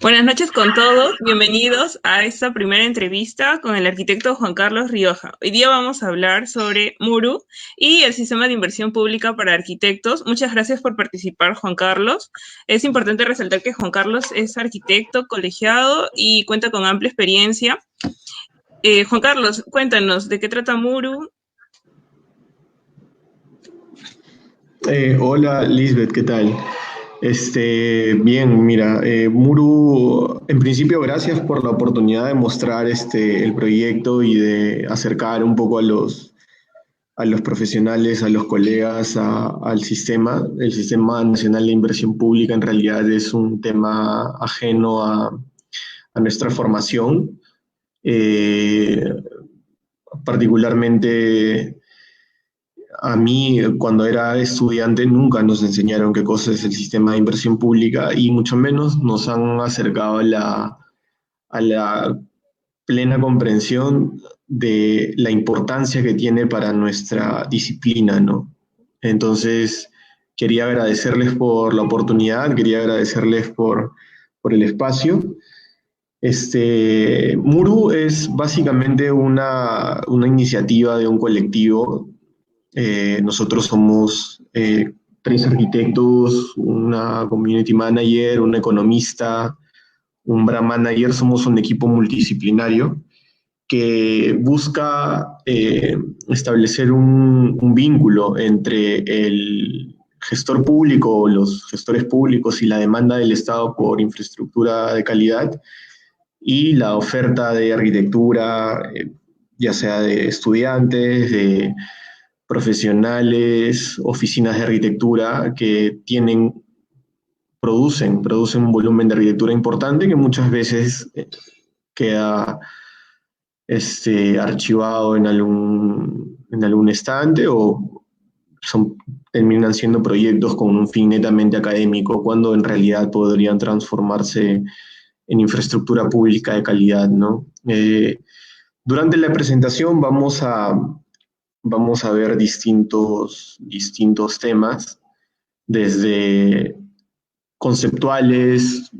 Buenas noches con todos, bienvenidos a esta primera entrevista con el arquitecto Juan Carlos Rioja. Hoy día vamos a hablar sobre Muru y el sistema de inversión pública para arquitectos. Muchas gracias por participar, Juan Carlos. Es importante resaltar que Juan Carlos es arquitecto colegiado y cuenta con amplia experiencia. Juan Carlos, cuéntanos, ¿de qué trata Muru? Hola Lisbeth, ¿qué tal? Bien, mira, Muru, en principio gracias por la oportunidad de mostrar el proyecto y de acercar un poco a los profesionales, a los colegas, al sistema. El Sistema Nacional de Inversión Pública en realidad es un tema ajeno a nuestra formación. Eh, Particularmente a mí, cuando era estudiante, nunca nos enseñaron qué cosa es el sistema de inversión pública y mucho menos nos han acercado a la plena comprensión de la importancia que tiene para nuestra disciplina, ¿no? Entonces, quería agradecerles por la oportunidad, quería agradecerles por el espacio. Muru es básicamente una iniciativa de un colectivo. Nosotros somos tres arquitectos, una community manager, un economista, un brand manager. Somos un equipo multidisciplinario que busca establecer un vínculo entre el gestor público, los gestores públicos y la demanda del Estado por infraestructura de calidad y la oferta de arquitectura, ya sea de estudiantes, de profesionales, oficinas de arquitectura que producen un volumen de arquitectura importante que muchas veces queda archivado en algún estante o terminan siendo proyectos con un fin netamente académico cuando en realidad podrían transformarse en infraestructura pública de calidad, ¿no? Durante la presentación vamos a ver distintos temas, desde conceptuales,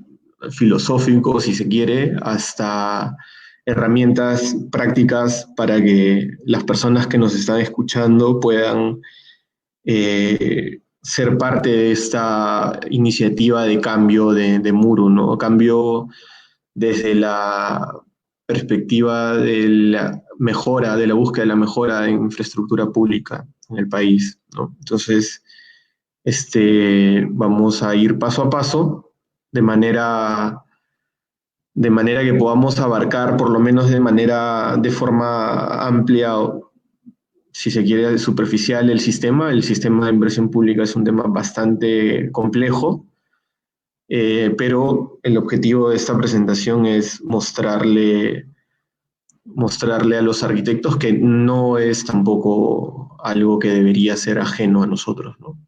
filosóficos, si se quiere, hasta herramientas prácticas para que las personas que nos están escuchando puedan ser parte de esta iniciativa de cambio de Muru, ¿no? Cambio desde la perspectiva de la mejora, de la búsqueda de la mejora en infraestructura pública en el país, ¿no? Entonces, vamos a ir paso a paso de de manera que podamos abarcar, por lo menos de forma amplia, o, si se quiere, superficial, el sistema. El sistema de inversión pública es un tema bastante complejo, pero el objetivo de esta presentación es mostrarle a los arquitectos que no es tampoco algo que debería ser ajeno a nosotros, ¿no?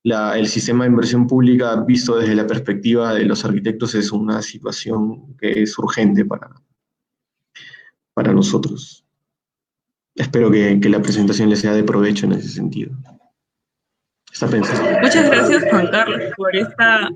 El sistema de inversión pública, visto desde la perspectiva de los arquitectos, es una situación que es urgente para nosotros. Espero que la presentación les sea de provecho en ese sentido. Está pensado. Muchas gracias, Juan Carlos, por esta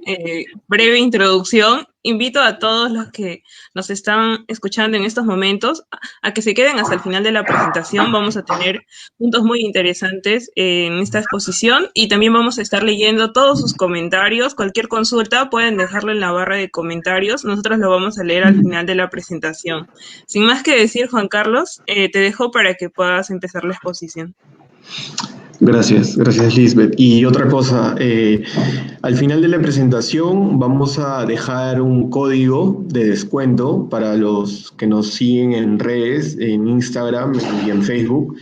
breve introducción. Invito a todos los que nos están escuchando en estos momentos a que se queden hasta el final de la presentación. Vamos a tener puntos muy interesantes en esta exposición y también vamos a estar leyendo todos sus comentarios. Cualquier consulta pueden dejarlo en la barra de comentarios. Nosotros lo vamos a leer al final de la presentación. Sin más que decir, Juan Carlos, te dejo para que puedas empezar la exposición. Gracias Lisbeth. Y otra cosa, al final de la presentación vamos a dejar un código de descuento para los que nos siguen en redes, en Instagram y en Facebook.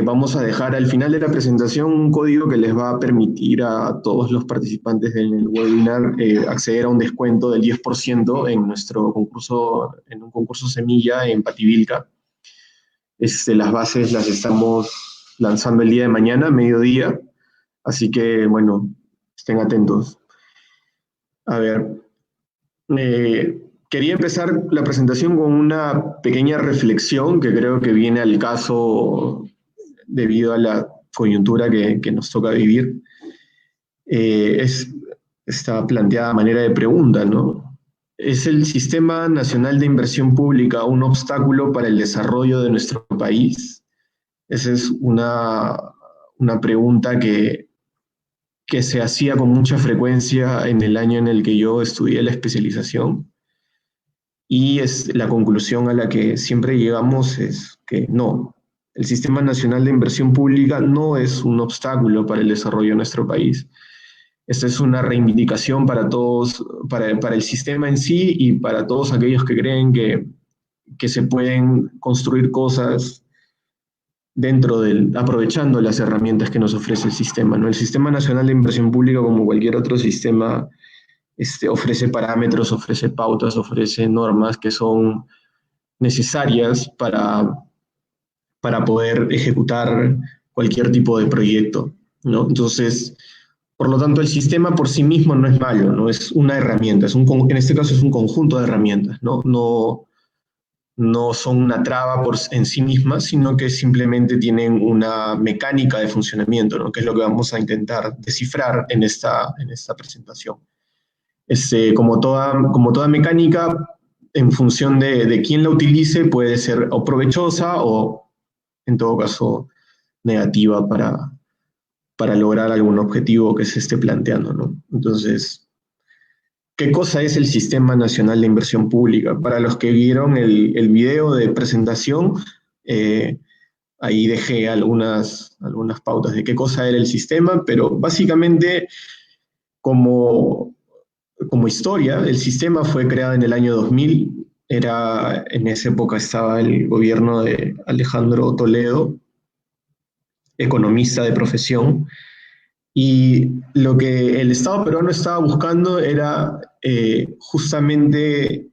Vamos a dejar al final de la presentación un código que les va a permitir a todos los participantes del webinar acceder a un descuento del 10% en nuestro concurso, en un concurso semilla en Pativilca. Las bases las estamos lanzando el día de mañana, mediodía, así que, bueno, estén atentos. A ver, quería empezar la presentación con una pequeña reflexión que creo que viene al caso debido a la coyuntura que nos toca vivir. Está planteada a manera de pregunta, ¿no? ¿Es el Sistema Nacional de Inversión Pública un obstáculo para el desarrollo de nuestro país? Esa es una pregunta que se hacía con mucha frecuencia en el año en el que yo estudié la especialización. Y la conclusión a la que siempre llegamos es que no, el Sistema Nacional de Inversión Pública no es un obstáculo para el desarrollo de nuestro país. Esta es una reivindicación para todos, para el sistema en sí y para todos aquellos que creen que se pueden construir cosas aprovechando las herramientas que nos ofrece el sistema, ¿no? El Sistema Nacional de Inversión Pública, como cualquier otro sistema, ofrece parámetros, ofrece pautas, ofrece normas que son necesarias para poder ejecutar cualquier tipo de proyecto, ¿no? Entonces, por lo tanto, el sistema por sí mismo no es malo, no es una herramienta, en este caso es un conjunto de herramientas, ¿no? No son una traba en sí mismas, sino que simplemente tienen una mecánica de funcionamiento, ¿no? Que es lo que vamos a intentar descifrar en esta presentación. Como toda mecánica, en función de quién la utilice, puede ser o provechosa o, en todo caso, negativa para lograr algún objetivo que se esté planteando, ¿no? Entonces, ¿qué cosa es el Sistema Nacional de Inversión Pública? Para los que vieron el video de presentación, ahí dejé algunas pautas de qué cosa era el sistema, pero básicamente como historia, el sistema fue creado en el año 2000, en esa época estaba el gobierno de Alejandro Toledo, economista de profesión, y lo que el Estado peruano estaba buscando era justamente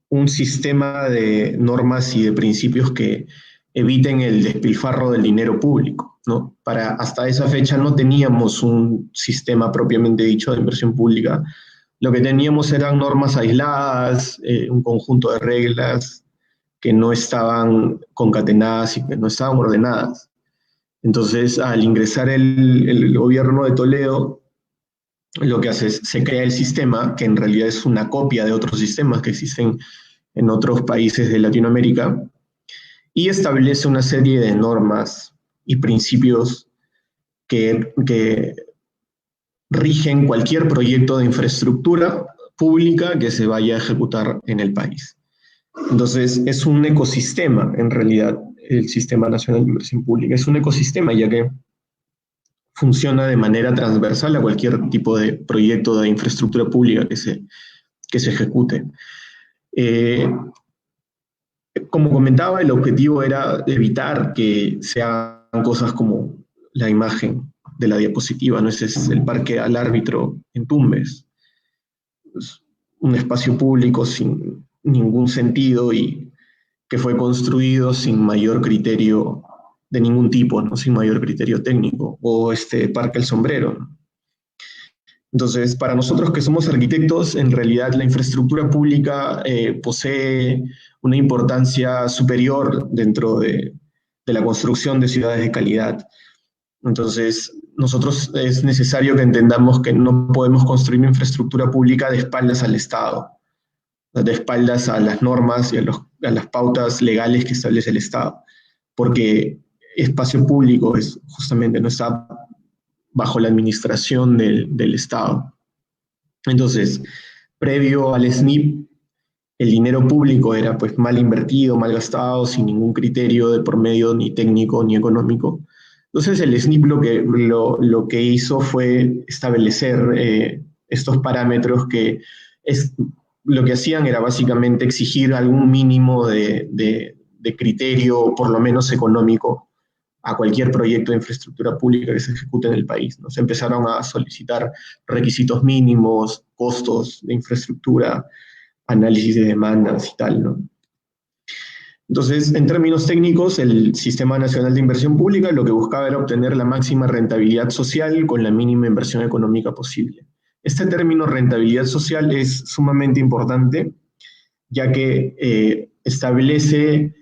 un sistema de normas y de principios que eviten el despilfarro del dinero público, ¿no? Hasta esa fecha no teníamos un sistema propiamente dicho de inversión pública. Lo que teníamos eran normas aisladas, un conjunto de reglas que no estaban concatenadas y que no estaban ordenadas. Entonces, al ingresar el gobierno de Toledo, lo que hace es, se crea el sistema, que en realidad es una copia de otros sistemas que existen en otros países de Latinoamérica, y establece una serie de normas y principios que rigen cualquier proyecto de infraestructura pública que se vaya a ejecutar en el país. Entonces, es un ecosistema, en realidad, el Sistema Nacional de Inversión Pública. Es un ecosistema, ya que funciona de manera transversal a cualquier tipo de proyecto de infraestructura pública que se ejecute. Como comentaba, el objetivo era evitar que se hagan cosas como la imagen de la diapositiva, ¿no? Ese es el parque al árbitro en Tumbes. Es un espacio público sin ningún sentido y que fue construido sin mayor criterio de ningún tipo, ¿no? Sin mayor criterio técnico, o Parque El Sombrero, ¿no? Entonces, para nosotros que somos arquitectos, en realidad la infraestructura pública posee una importancia superior dentro de la construcción de ciudades de calidad. Entonces, nosotros es necesario que entendamos que no podemos construir una infraestructura pública de espaldas al Estado, de espaldas a las normas y a las pautas legales que establece el Estado, porque espacio público justamente no está bajo la administración del Estado. Entonces, previo al SNIP, el dinero público era pues mal invertido, mal gastado, sin ningún criterio de por medio ni técnico ni económico. Entonces el SNIP lo que hizo fue establecer estos parámetros que lo que hacían era básicamente exigir algún mínimo de criterio, por lo menos económico, a cualquier proyecto de infraestructura pública que se ejecute en el país, ¿no? Se empezaron a solicitar requisitos mínimos, costos de infraestructura, análisis de demandas y tal, ¿no? Entonces, en términos técnicos, el Sistema Nacional de Inversión Pública lo que buscaba era obtener la máxima rentabilidad social con la mínima inversión económica posible. Este término rentabilidad social es sumamente importante, ya que establece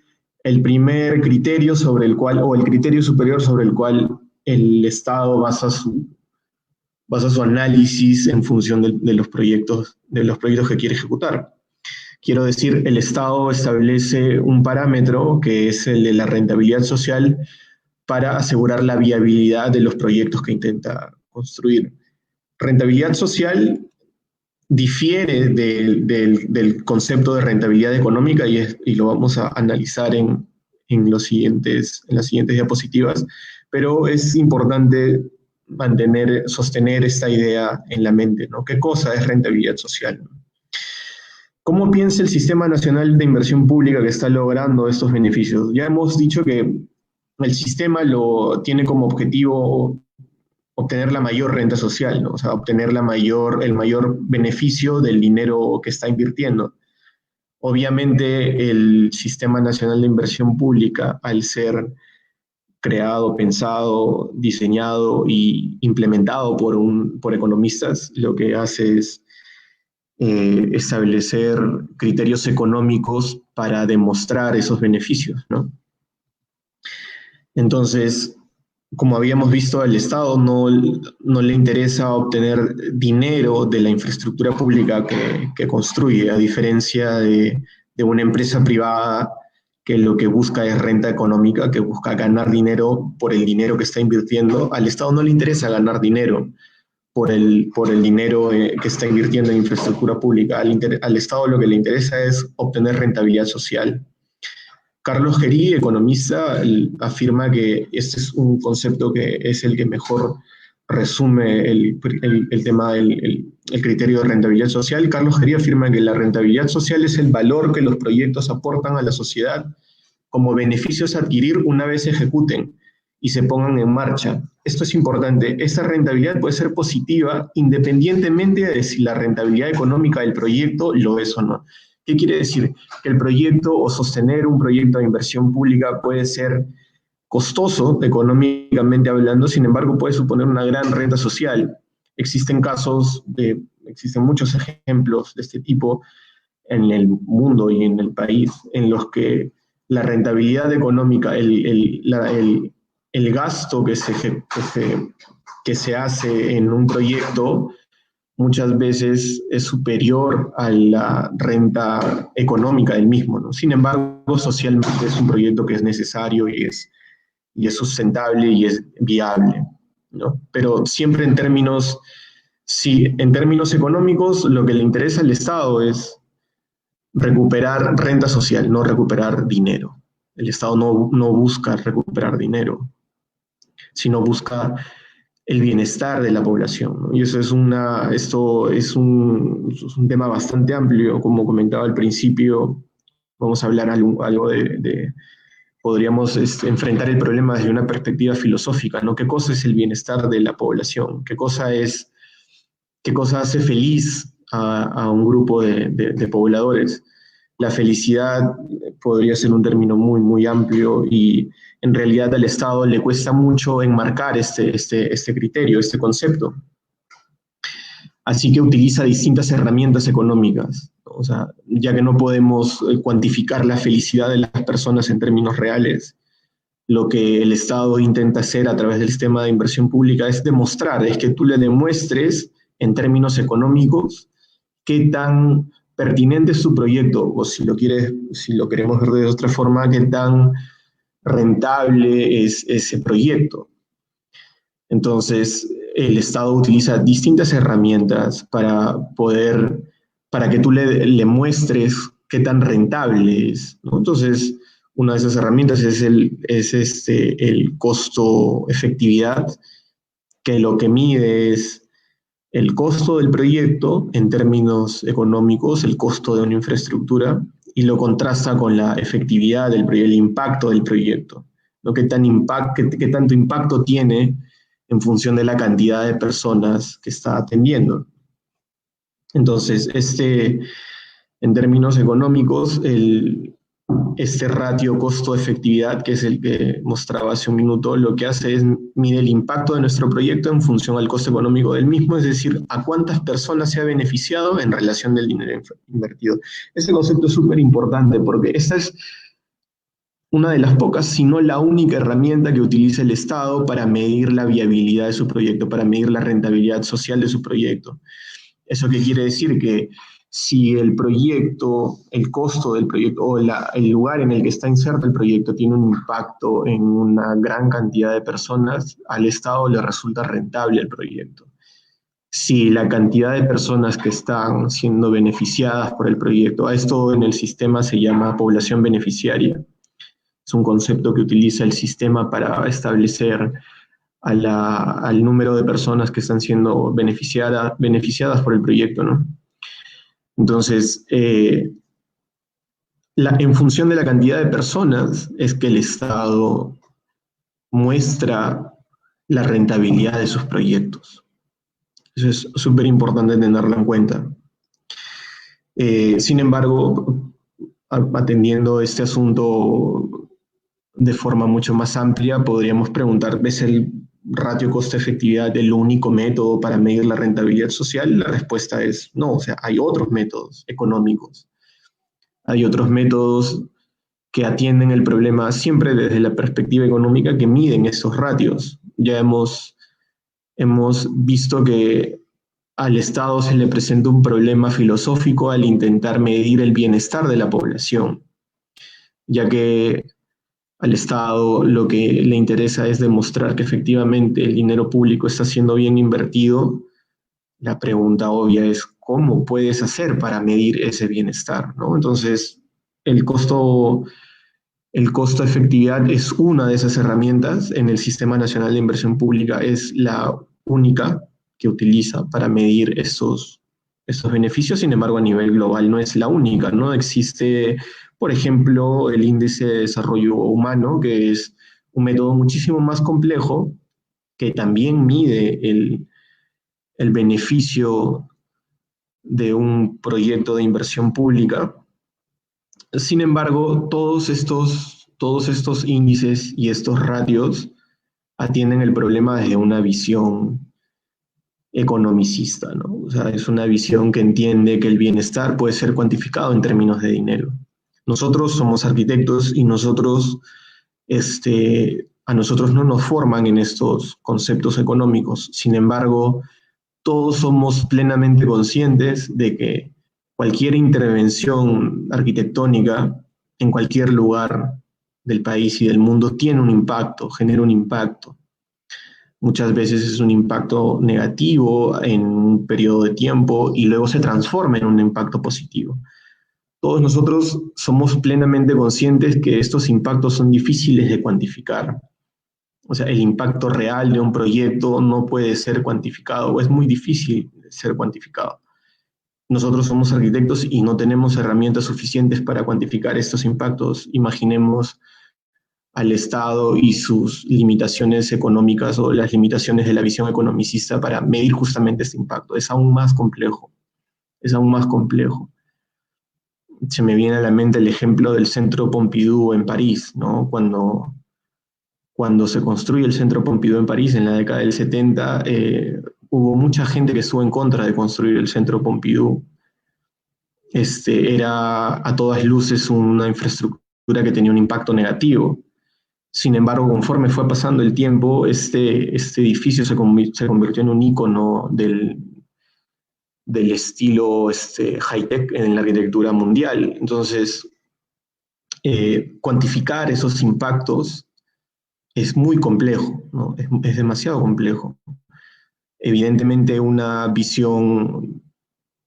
el primer criterio sobre el cual, o el criterio superior sobre el cual el Estado basa basa su análisis en función de los proyectos que quiere ejecutar. Quiero decir, el Estado establece un parámetro que es el de la rentabilidad social para asegurar la viabilidad de los proyectos que intenta construir. Rentabilidad social difiere del concepto de rentabilidad económica y lo vamos a analizar en las siguientes diapositivas, pero es importante sostener esta idea en la mente, ¿no? ¿Qué cosa es rentabilidad social? ¿Cómo piensa el Sistema Nacional de Inversión Pública que está logrando estos beneficios? Ya hemos dicho que el sistema lo tiene como objetivo obtener la mayor renta social, ¿no? O sea, obtener el mayor beneficio del dinero que está invirtiendo. Obviamente, el Sistema Nacional de Inversión Pública, al ser creado, pensado, diseñado y implementado por economistas, lo que hace es establecer criterios económicos para demostrar esos beneficios, ¿no? Entonces, como habíamos visto, al Estado no le interesa obtener dinero de la infraestructura pública que construye, a diferencia de una empresa privada que lo que busca es renta económica, que busca ganar dinero por el dinero que está invirtiendo. Al Estado no le interesa ganar dinero por el dinero que está invirtiendo en infraestructura pública. Al Estado lo que le interesa es obtener rentabilidad social. Carlos Gerí, economista, afirma que este es un concepto que es el que mejor resume el tema del criterio de rentabilidad social. Carlos Gerí afirma que la rentabilidad social es el valor que los proyectos aportan a la sociedad como beneficios a adquirir una vez se ejecuten y se pongan en marcha. Esto es importante. Esta rentabilidad puede ser positiva independientemente de si la rentabilidad económica del proyecto lo es o no. ¿Qué quiere decir? Que el proyecto o sostener un proyecto de inversión pública puede ser costoso económicamente hablando, sin embargo puede suponer una gran renta social. Existen muchos ejemplos de este tipo en el mundo y en el país, en los que la rentabilidad económica, el gasto que se hace en un proyecto muchas veces es superior a la renta económica del mismo, ¿no? Sin embargo, socialmente es un proyecto que es necesario y es sustentable y es viable, ¿no? Pero siempre en términos económicos, lo que le interesa al Estado es recuperar renta social, no recuperar dinero. El Estado no busca recuperar dinero, sino busca el bienestar de la población, ¿no? Y esto es un tema bastante amplio, como comentaba al principio. Vamos a hablar algo podríamos enfrentar el problema desde una perspectiva filosófica, ¿no? ¿Qué cosa es el bienestar de la población? ¿Qué cosa hace feliz a un grupo de pobladores? La felicidad podría ser un término muy, muy amplio y en realidad al Estado le cuesta mucho enmarcar este criterio, este concepto. Así que utiliza distintas herramientas económicas, ¿no? O sea, ya que no podemos cuantificar la felicidad de las personas en términos reales, lo que el Estado intenta hacer a través del sistema de inversión pública es que tú le demuestres en términos económicos qué tan pertinente es su proyecto, o si lo queremos ver de otra forma, qué tan rentable es ese proyecto. Entonces, el Estado utiliza distintas herramientas para que tú le muestres qué tan rentable es, ¿no? Entonces, una de esas herramientas es el costo-efectividad, que lo que mide es el costo del proyecto en términos económicos, el costo de una infraestructura, y lo contrasta con la efectividad del proyecto, el impacto del proyecto, ¿no? ¿Qué tanto impacto tiene en función de la cantidad de personas que está atendiendo? Entonces, en términos económicos, este ratio costo-efectividad, que es el que mostraba hace un minuto, lo que hace es mide el impacto de nuestro proyecto en función al costo económico del mismo, es decir, a cuántas personas se ha beneficiado en relación del dinero invertido. Este concepto es súper importante porque esta es una de las pocas, si no la única herramienta que utiliza el Estado para medir la viabilidad de su proyecto, para medir la rentabilidad social de su proyecto. ¿Eso qué quiere decir? Que si el proyecto, el costo del proyecto o el lugar en el que está inserto el proyecto tiene un impacto en una gran cantidad de personas, al Estado le resulta rentable el proyecto. Si la cantidad de personas que están siendo beneficiadas por el proyecto, a esto en el sistema se llama población beneficiaria. Es un concepto que utiliza el sistema para establecer al número de personas que están siendo beneficiadas por el proyecto, ¿no? Entonces, en función de la cantidad de personas es que el Estado muestra la rentabilidad de sus proyectos. Eso es súper importante tenerlo en cuenta. Sin embargo, atendiendo este asunto de forma mucho más amplia, podríamos preguntar, ¿es el ratio costo-efectividad el único método para medir la rentabilidad social? La respuesta es no, o sea, hay otros métodos económicos, hay otros métodos que atienden el problema siempre desde la perspectiva económica que miden esos ratios. Ya hemos visto que al Estado se le presenta un problema filosófico al intentar medir el bienestar de la población, ya que al Estado lo que le interesa es demostrar que efectivamente el dinero público está siendo bien invertido. La pregunta obvia es, ¿cómo puedes hacer para medir ese bienestar, ¿no? Entonces, el costo-efectividad es una de esas herramientas en el Sistema Nacional de Inversión Pública, es la única que utiliza para medir estos beneficios. Sin embargo, a nivel global no es la única, ¿no? Existe, por ejemplo, el índice de desarrollo humano, que es un método muchísimo más complejo, que también mide el beneficio de un proyecto de inversión pública. Sin embargo, todos estos índices y estos ratios atienden el problema desde una visión economicista, ¿no? O sea, es una visión que entiende que el bienestar puede ser cuantificado en términos de dinero. Nosotros somos arquitectos y a nosotros no nos forman en estos conceptos económicos. Sin embargo, todos somos plenamente conscientes de que cualquier intervención arquitectónica en cualquier lugar del país y del mundo tiene un impacto, genera un impacto. Muchas veces es un impacto negativo en un periodo de tiempo y luego se transforma en un impacto positivo. Todos nosotros somos plenamente conscientes que estos impactos son difíciles de cuantificar. O sea, el impacto real de un proyecto no puede ser cuantificado o es muy difícil de ser cuantificado. Nosotros somos arquitectos y no tenemos herramientas suficientes para cuantificar estos impactos. Imaginemos al Estado y sus limitaciones económicas o las limitaciones de la visión economicista para medir justamente este impacto. Es aún más complejo. Es aún más complejo. Se me viene a la mente el ejemplo del Centro Pompidou en París, ¿no? Cuando se construye el Centro Pompidou en París en la década del 70, hubo mucha gente que estuvo en contra de construir el Centro Pompidou. Era a todas luces una infraestructura que tenía un impacto negativo. Sin embargo, conforme fue pasando el tiempo, este edificio se convirtió en un ícono del estilo high-tech en la arquitectura mundial. Entonces, cuantificar esos impactos es muy complejo, ¿no? Es demasiado complejo. Evidentemente, una visión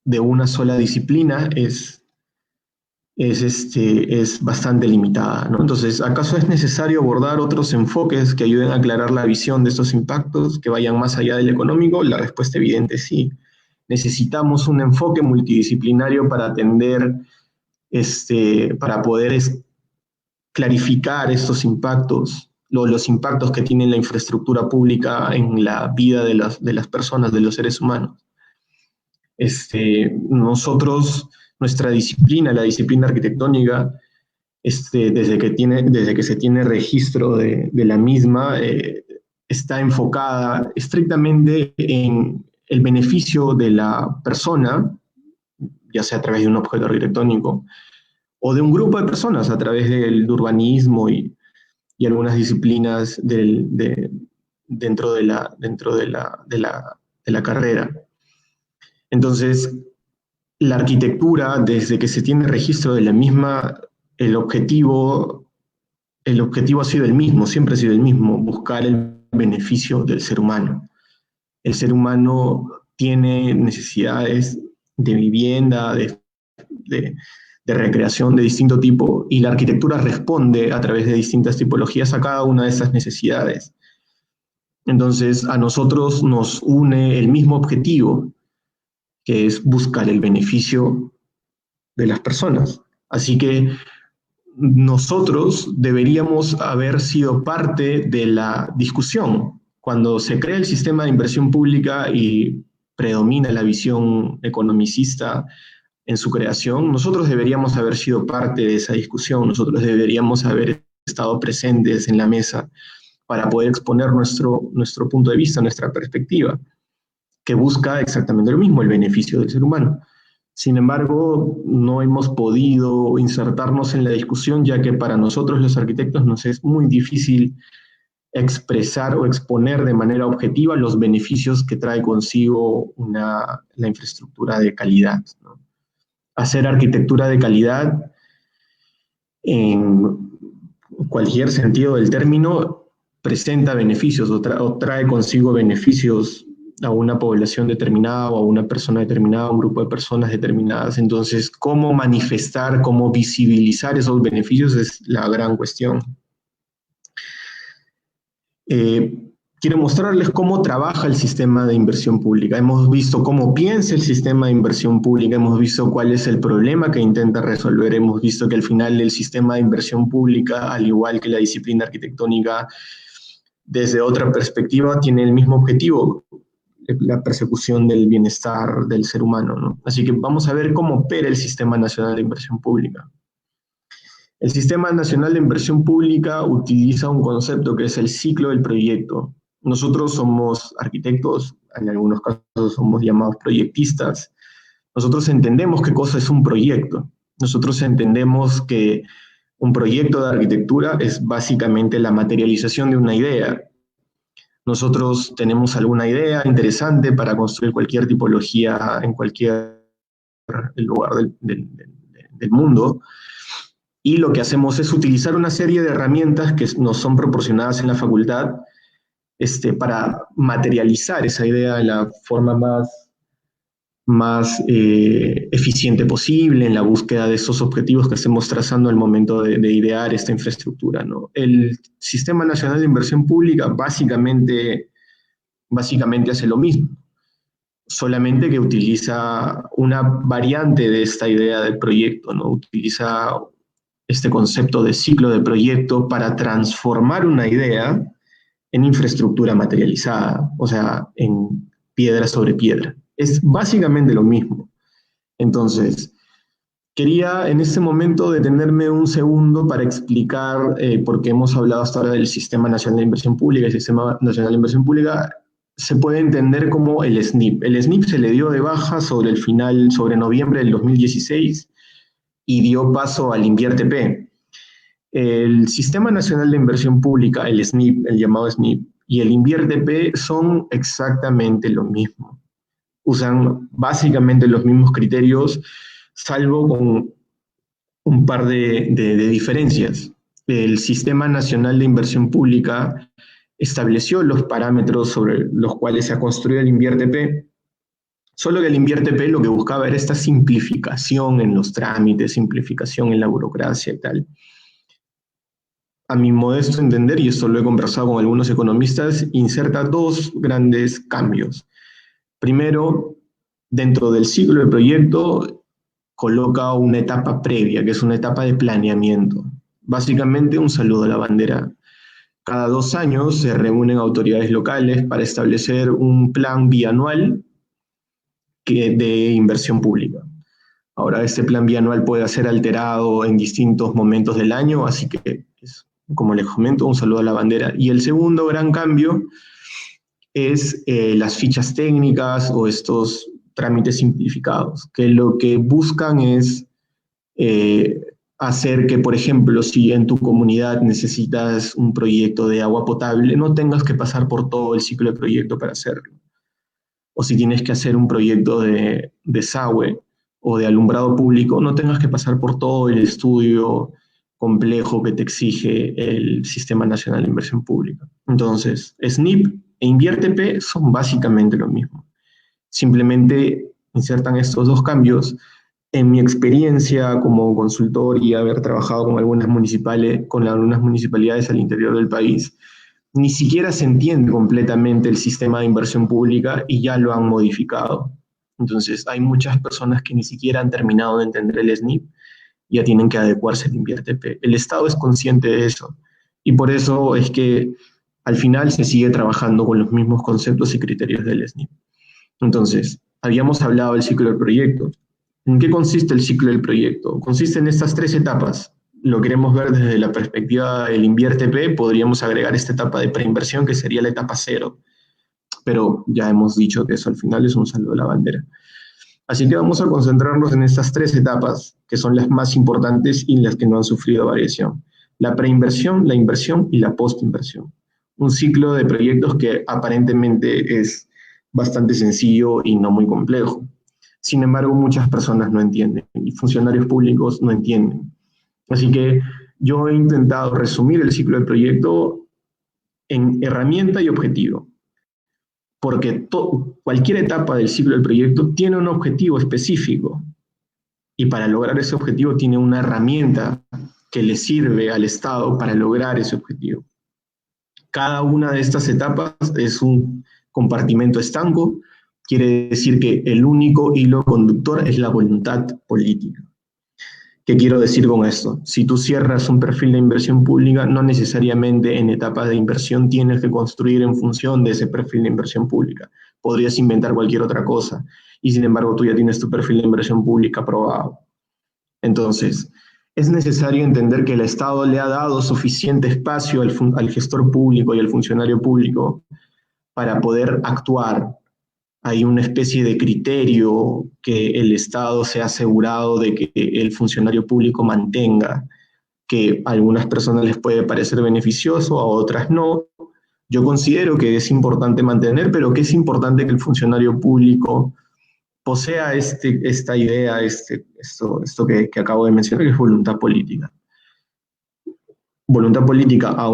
de una sola disciplina es bastante limitada, ¿no? Entonces, ¿acaso es necesario abordar otros enfoques que ayuden a aclarar la visión de estos impactos, que vayan más allá del económico? La respuesta evidente es sí. Necesitamos un enfoque multidisciplinario para atender, para poder clarificar estos impactos, los impactos que tiene la infraestructura pública en la vida de las personas, de los seres humanos. Nuestra disciplina, la disciplina arquitectónica, desde que se tiene registro de la misma, está enfocada estrictamente en el beneficio de la persona, ya sea a través de un objeto arquitectónico o de un grupo de personas a través del urbanismo y algunas disciplinas dentro de la carrera. Entonces, la arquitectura, desde que se tiene registro de la misma, el objetivo ha sido el mismo, siempre ha sido el mismo, buscar el beneficio del ser humano. El ser humano tiene necesidades de vivienda, de recreación de distinto tipo, y la arquitectura responde a través de distintas tipologías a cada una de esas necesidades. Entonces, a nosotros nos une el mismo objetivo, que es buscar el beneficio de las personas. Así que nosotros deberíamos haber sido parte de la discusión. Cuando se crea el sistema de inversión pública y predomina la visión economicista en su creación, nosotros deberíamos haber sido parte de esa discusión, nosotros deberíamos haber estado presentes en la mesa para poder exponer nuestro punto de vista, nuestra perspectiva, que busca exactamente lo mismo, el beneficio del ser humano. Sin embargo, no hemos podido insertarnos en la discusión, ya que para nosotros los arquitectos nos es muy difícil expresar o exponer de manera objetiva los beneficios que trae consigo la infraestructura de calidad, ¿no? Hacer arquitectura de calidad, en cualquier sentido del término, presenta beneficios o trae consigo beneficios a una población determinada o a una persona determinada, a un grupo de personas determinadas. Entonces, ¿cómo manifestar, cómo visibilizar esos beneficios es la gran cuestión? Quiero mostrarles cómo trabaja el sistema de inversión pública. Hemos visto cómo piensa el sistema de inversión pública, hemos visto cuál es el problema que intenta resolver, hemos visto que al final el sistema de inversión pública, al igual que la disciplina arquitectónica, desde otra perspectiva, tiene el mismo objetivo, la persecución del bienestar del ser humano, ¿no? Así que vamos a ver cómo opera el Sistema Nacional de Inversión Pública. El Sistema Nacional de Inversión Pública utiliza un concepto que es el ciclo del proyecto. Nosotros somos arquitectos, en algunos casos somos llamados proyectistas. Nosotros entendemos qué cosa es un proyecto. Nosotros entendemos que un proyecto de arquitectura es básicamente la materialización de una idea. Nosotros tenemos alguna idea interesante para construir cualquier tipología en cualquier lugar del mundo, y lo que hacemos es utilizar una serie de herramientas que nos son proporcionadas en la facultad para materializar esa idea de la forma más eficiente posible en la búsqueda de esos objetivos que estemos trazando al momento de idear esta infraestructura, ¿no? El Sistema Nacional de Inversión Pública básicamente hace lo mismo, solamente que utiliza una variante de esta idea del proyecto, ¿no? Utiliza este concepto de ciclo de proyecto para transformar una idea en infraestructura materializada, o sea, en piedra sobre piedra. Es básicamente lo mismo. Entonces, quería en este momento detenerme un segundo para explicar, porque hemos hablado hasta ahora del Sistema Nacional de Inversión Pública. El Sistema Nacional de Inversión Pública se puede entender como el SNIP. El SNIP se le dio de baja sobre noviembre del 2016 y dio paso al INVIERTP. El Sistema Nacional de Inversión Pública, el SNIP, el llamado SNIP, y el INVIERTP son exactamente lo mismo. Usan básicamente los mismos criterios, salvo con un par de diferencias. El Sistema Nacional de Inversión Pública estableció los parámetros sobre los cuales se ha construido el INVIERTP, solo que el INVIERTP lo que buscaba era esta simplificación en los trámites, simplificación en la burocracia y tal. A mi modesto entender, y esto lo he conversado con algunos economistas, inserta dos grandes cambios. Primero, dentro del ciclo de proyecto, coloca una etapa previa, que es una etapa de planeamiento. Básicamente, un saludo a la bandera. Cada 2 años se reúnen autoridades locales para establecer un plan bianual de inversión pública. Ahora, este plan bianual puede ser alterado en distintos momentos del año, así que, como les comento, un saludo a la bandera. Y el segundo gran cambio es las fichas técnicas o estos trámites simplificados, que lo que buscan es hacer que, por ejemplo, si en tu comunidad necesitas un proyecto de agua potable, no tengas que pasar por todo el ciclo de proyecto para hacerlo. O si tienes que hacer un proyecto de desagüe o de alumbrado público, no tengas que pasar por todo el estudio complejo que te exige el Sistema Nacional de Inversión Pública. Entonces, SNIP e InviérteP son básicamente lo mismo. Simplemente insertan estos dos cambios. En mi experiencia como consultor y haber trabajado con algunas municipalidades al interior del país, ni siquiera se entiende completamente el sistema de inversión pública y ya lo han modificado. Entonces, hay muchas personas que ni siquiera han terminado de entender el SNIP, ya tienen que adecuarse al InviérteP. El Estado es consciente de eso y por eso es que al final se sigue trabajando con los mismos conceptos y criterios del SNIP. Entonces, habíamos hablado del ciclo del proyecto. ¿En qué consiste el ciclo del proyecto? Consiste en estas 3 etapas. Lo queremos ver desde la perspectiva del InviérteP, podríamos agregar esta etapa de preinversión, que sería la etapa 0. Pero ya hemos dicho que eso al final es un saludo a la bandera. Así que vamos a concentrarnos en estas 3 etapas, que son las más importantes y las que no han sufrido variación. La preinversión, la inversión y la postinversión. Un ciclo de proyectos que aparentemente es bastante sencillo y no muy complejo. Sin embargo, muchas personas no entienden y funcionarios públicos no entienden. Así que yo he intentado resumir el ciclo del proyecto en herramienta y objetivo, porque cualquier etapa del ciclo del proyecto tiene un objetivo específico y para lograr ese objetivo tiene una herramienta que le sirve al Estado para lograr ese objetivo. Cada una de estas etapas es un compartimento estanco, quiere decir que el único hilo conductor es la voluntad política. ¿Qué quiero decir con esto? Si tú cierras un perfil de inversión pública, no necesariamente en etapas de inversión tienes que construir en función de ese perfil de inversión pública. Podrías inventar cualquier otra cosa y sin embargo tú ya tienes tu perfil de inversión pública aprobado. Entonces, es necesario entender que el Estado le ha dado suficiente espacio al gestor público y al funcionario público para poder actuar. Hay una especie de criterio que el Estado se ha asegurado de que el funcionario público mantenga, que a algunas personas les puede parecer beneficioso, a otras no. Yo considero que es importante mantener, pero que es importante que el funcionario público posea esta idea, esto que acabo de mencionar, que es voluntad política. Voluntad política a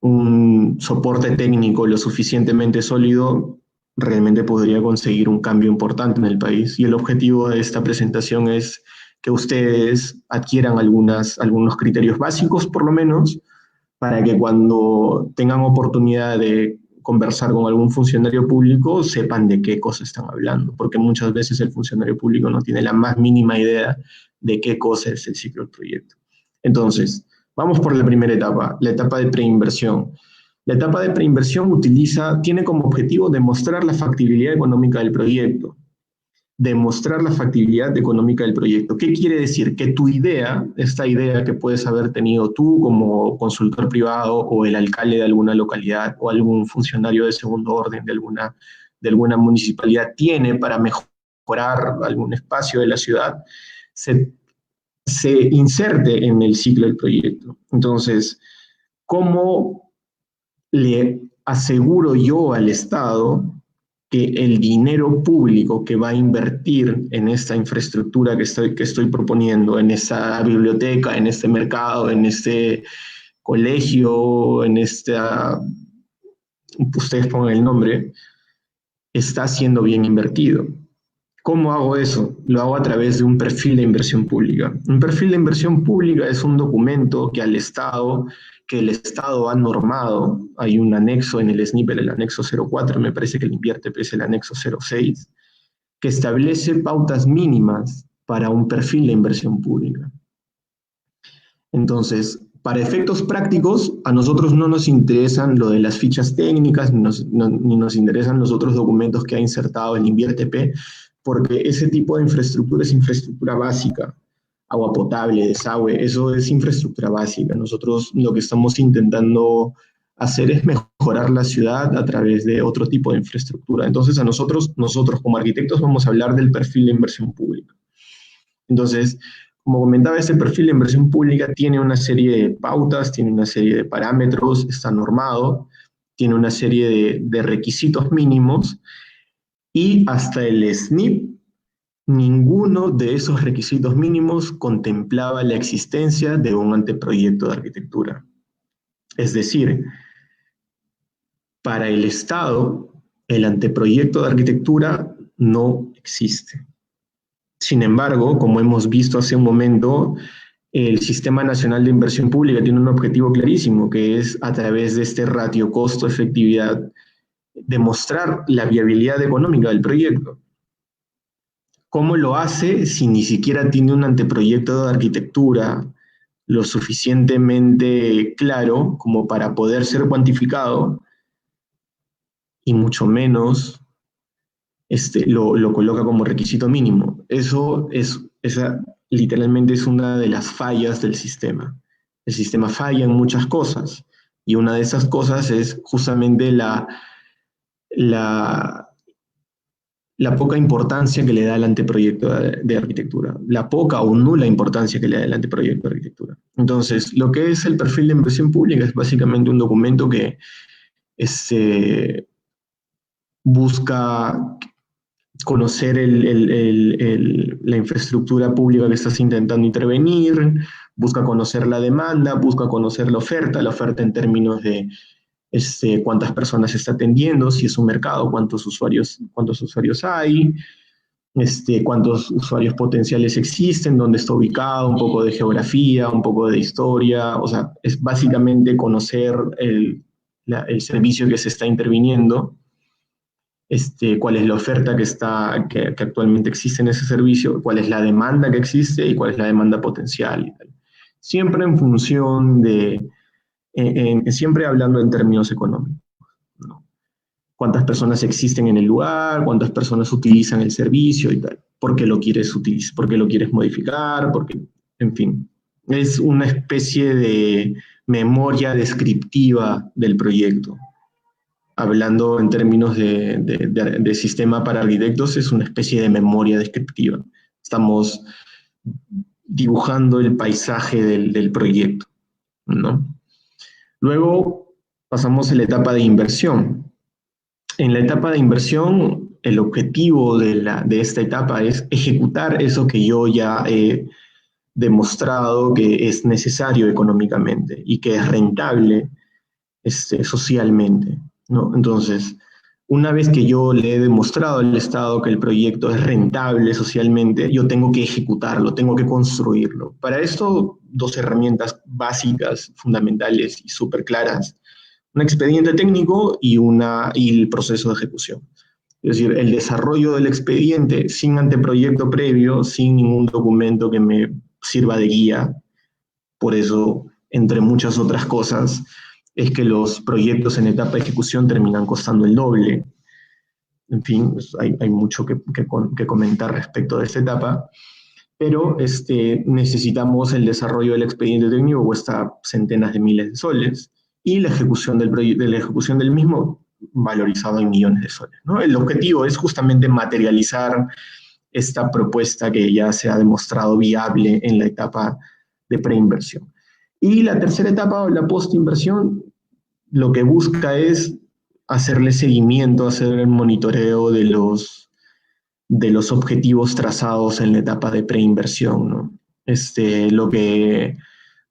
un soporte técnico lo suficientemente sólido, realmente podría conseguir un cambio importante en el país. Y el objetivo de esta presentación es que ustedes adquieran algunos criterios básicos, por lo menos, para que cuando tengan oportunidad de conversar con algún funcionario público, sepan de qué cosa están hablando, porque muchas veces el funcionario público no tiene la más mínima idea de qué cosa es el ciclo del proyecto. Entonces, vamos por la primera etapa, la etapa de preinversión. La etapa de preinversión tiene como objetivo demostrar la factibilidad económica del proyecto. Demostrar la factibilidad económica del proyecto. ¿Qué quiere decir? Que tu idea, esta idea que puedes haber tenido tú como consultor privado o el alcalde de alguna localidad o algún funcionario de segundo orden de alguna municipalidad tiene para mejorar algún espacio de la ciudad, se inserte en el ciclo del proyecto. Entonces, ¿cómo le aseguro yo al Estado que el dinero público que va a invertir en esta infraestructura que estoy proponiendo, en esa biblioteca, en este mercado, en este colegio, ustedes pongan el nombre, está siendo bien invertido? ¿Cómo hago eso? Lo hago a través de un perfil de inversión pública. Un perfil de inversión pública es un documento que el Estado ha normado. Hay un anexo en el SNIP, el anexo 04, me parece que el InviérteP es el anexo 06, que establece pautas mínimas para un perfil de inversión pública. Entonces, para efectos prácticos, a nosotros no nos interesan lo de las fichas técnicas, ni nos interesan los otros documentos que ha insertado el InviérteP, porque ese tipo de infraestructura es infraestructura básica. Agua potable, desagüe, eso es infraestructura básica. Nosotros lo que estamos intentando hacer es mejorar la ciudad a través de otro tipo de infraestructura. Entonces, nosotros como arquitectos vamos a hablar del perfil de inversión pública. Entonces, Como comentaba, este perfil de inversión pública tiene una serie de pautas, tiene una serie de parámetros, está normado, tiene una serie de requisitos mínimos y hasta el SNIP, ninguno de esos requisitos mínimos contemplaba la existencia de un anteproyecto de arquitectura. Es decir, para el Estado, el anteproyecto de arquitectura no existe. Sin embargo, como hemos visto hace un momento, el Sistema Nacional de Inversión Pública tiene un objetivo clarísimo, que es a través de este ratio costo-efectividad demostrar la viabilidad económica del proyecto. ¿Cómo lo hace si ni siquiera tiene un anteproyecto de arquitectura lo suficientemente claro como para poder ser cuantificado y mucho menos lo coloca como requisito mínimo? Esa literalmente es una de las fallas del sistema. El sistema falla en muchas cosas y una de esas cosas es justamente la, la poca importancia que le da el anteproyecto de arquitectura, la poca o nula importancia que le da el anteproyecto de arquitectura. Entonces, lo que es el perfil de inversión pública es básicamente un documento que busca conocer la infraestructura pública que estás intentando intervenir, busca conocer la demanda, busca conocer la oferta en términos de cuántas personas se está atendiendo, si es un mercado, cuántos usuarios hay, cuántos usuarios potenciales existen, dónde está ubicado, un poco de geografía, un poco de historia, o sea, es básicamente conocer el servicio que se está interviniendo, cuál es la oferta que actualmente existe en ese servicio, cuál es la demanda que existe y cuál es la demanda potencial y tal. Siempre en función siempre hablando en términos económicos, ¿no? Cuántas personas existen en el lugar, cuántas personas utilizan el servicio y tal, por qué lo quieres utilizar, por qué lo quieres modificar, en fin, es una especie de memoria descriptiva del proyecto. Hablando en términos de sistema para arquitectos, es una especie de memoria descriptiva. Estamos dibujando el paisaje del proyecto, ¿no? Luego pasamos a la etapa de inversión. En la etapa de inversión, el objetivo de esta etapa es ejecutar eso que yo ya he demostrado que es necesario económicamente y que es rentable socialmente, ¿no? Entonces, una vez que yo le he demostrado al Estado que el proyecto es rentable socialmente, yo tengo que ejecutarlo, tengo que construirlo. Para esto, dos herramientas básicas, fundamentales y súper claras: un expediente técnico y el proceso de ejecución. Es decir, el desarrollo del expediente sin anteproyecto previo, sin ningún documento que me sirva de guía. Por eso, entre muchas otras cosas, es que los proyectos en etapa de ejecución terminan costando el doble. En fin, pues hay mucho que comentar respecto de esta etapa, pero necesitamos el desarrollo del expediente técnico, cuesta centenas de miles de soles, y la ejecución del mismo valorizado en millones de soles, ¿no? El objetivo es justamente materializar esta propuesta que ya se ha demostrado viable en la etapa de preinversión. Y la tercera etapa, la postinversión, lo que busca es hacerle seguimiento, hacer el monitoreo de los objetivos trazados en la etapa de preinversión, ¿no?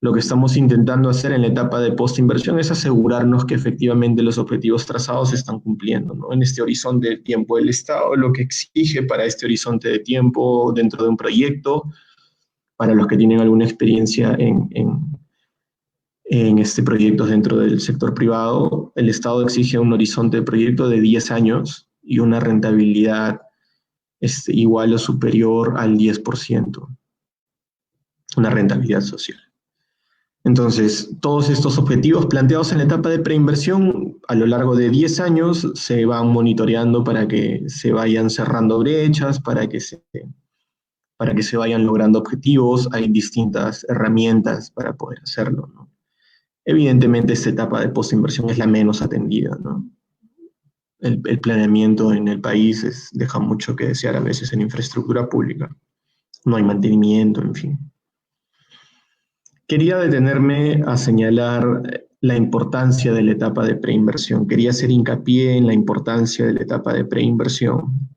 Lo que estamos intentando hacer en la etapa de postinversión es asegurarnos que efectivamente los objetivos trazados se están cumpliendo, ¿no? En este horizonte de tiempo del Estado, lo que exige para este horizonte de tiempo dentro de un proyecto, para los que tienen alguna experiencia en proyectos dentro del sector privado, el Estado exige un horizonte de proyecto de 10 años y una rentabilidad igual o superior al 10%, una rentabilidad social. Entonces, todos estos objetivos planteados en la etapa de preinversión, a lo largo de 10 años, se van monitoreando para que se vayan cerrando brechas, para que se vayan logrando objetivos. Hay distintas herramientas para poder hacerlo, ¿no? Evidentemente, esta etapa de postinversión es la menos atendida, ¿no? El planeamiento en el país deja mucho que desear a veces en infraestructura pública. No hay mantenimiento, en fin. Quería detenerme a señalar la importancia de la etapa de preinversión. Quería hacer hincapié en la importancia de la etapa de preinversión.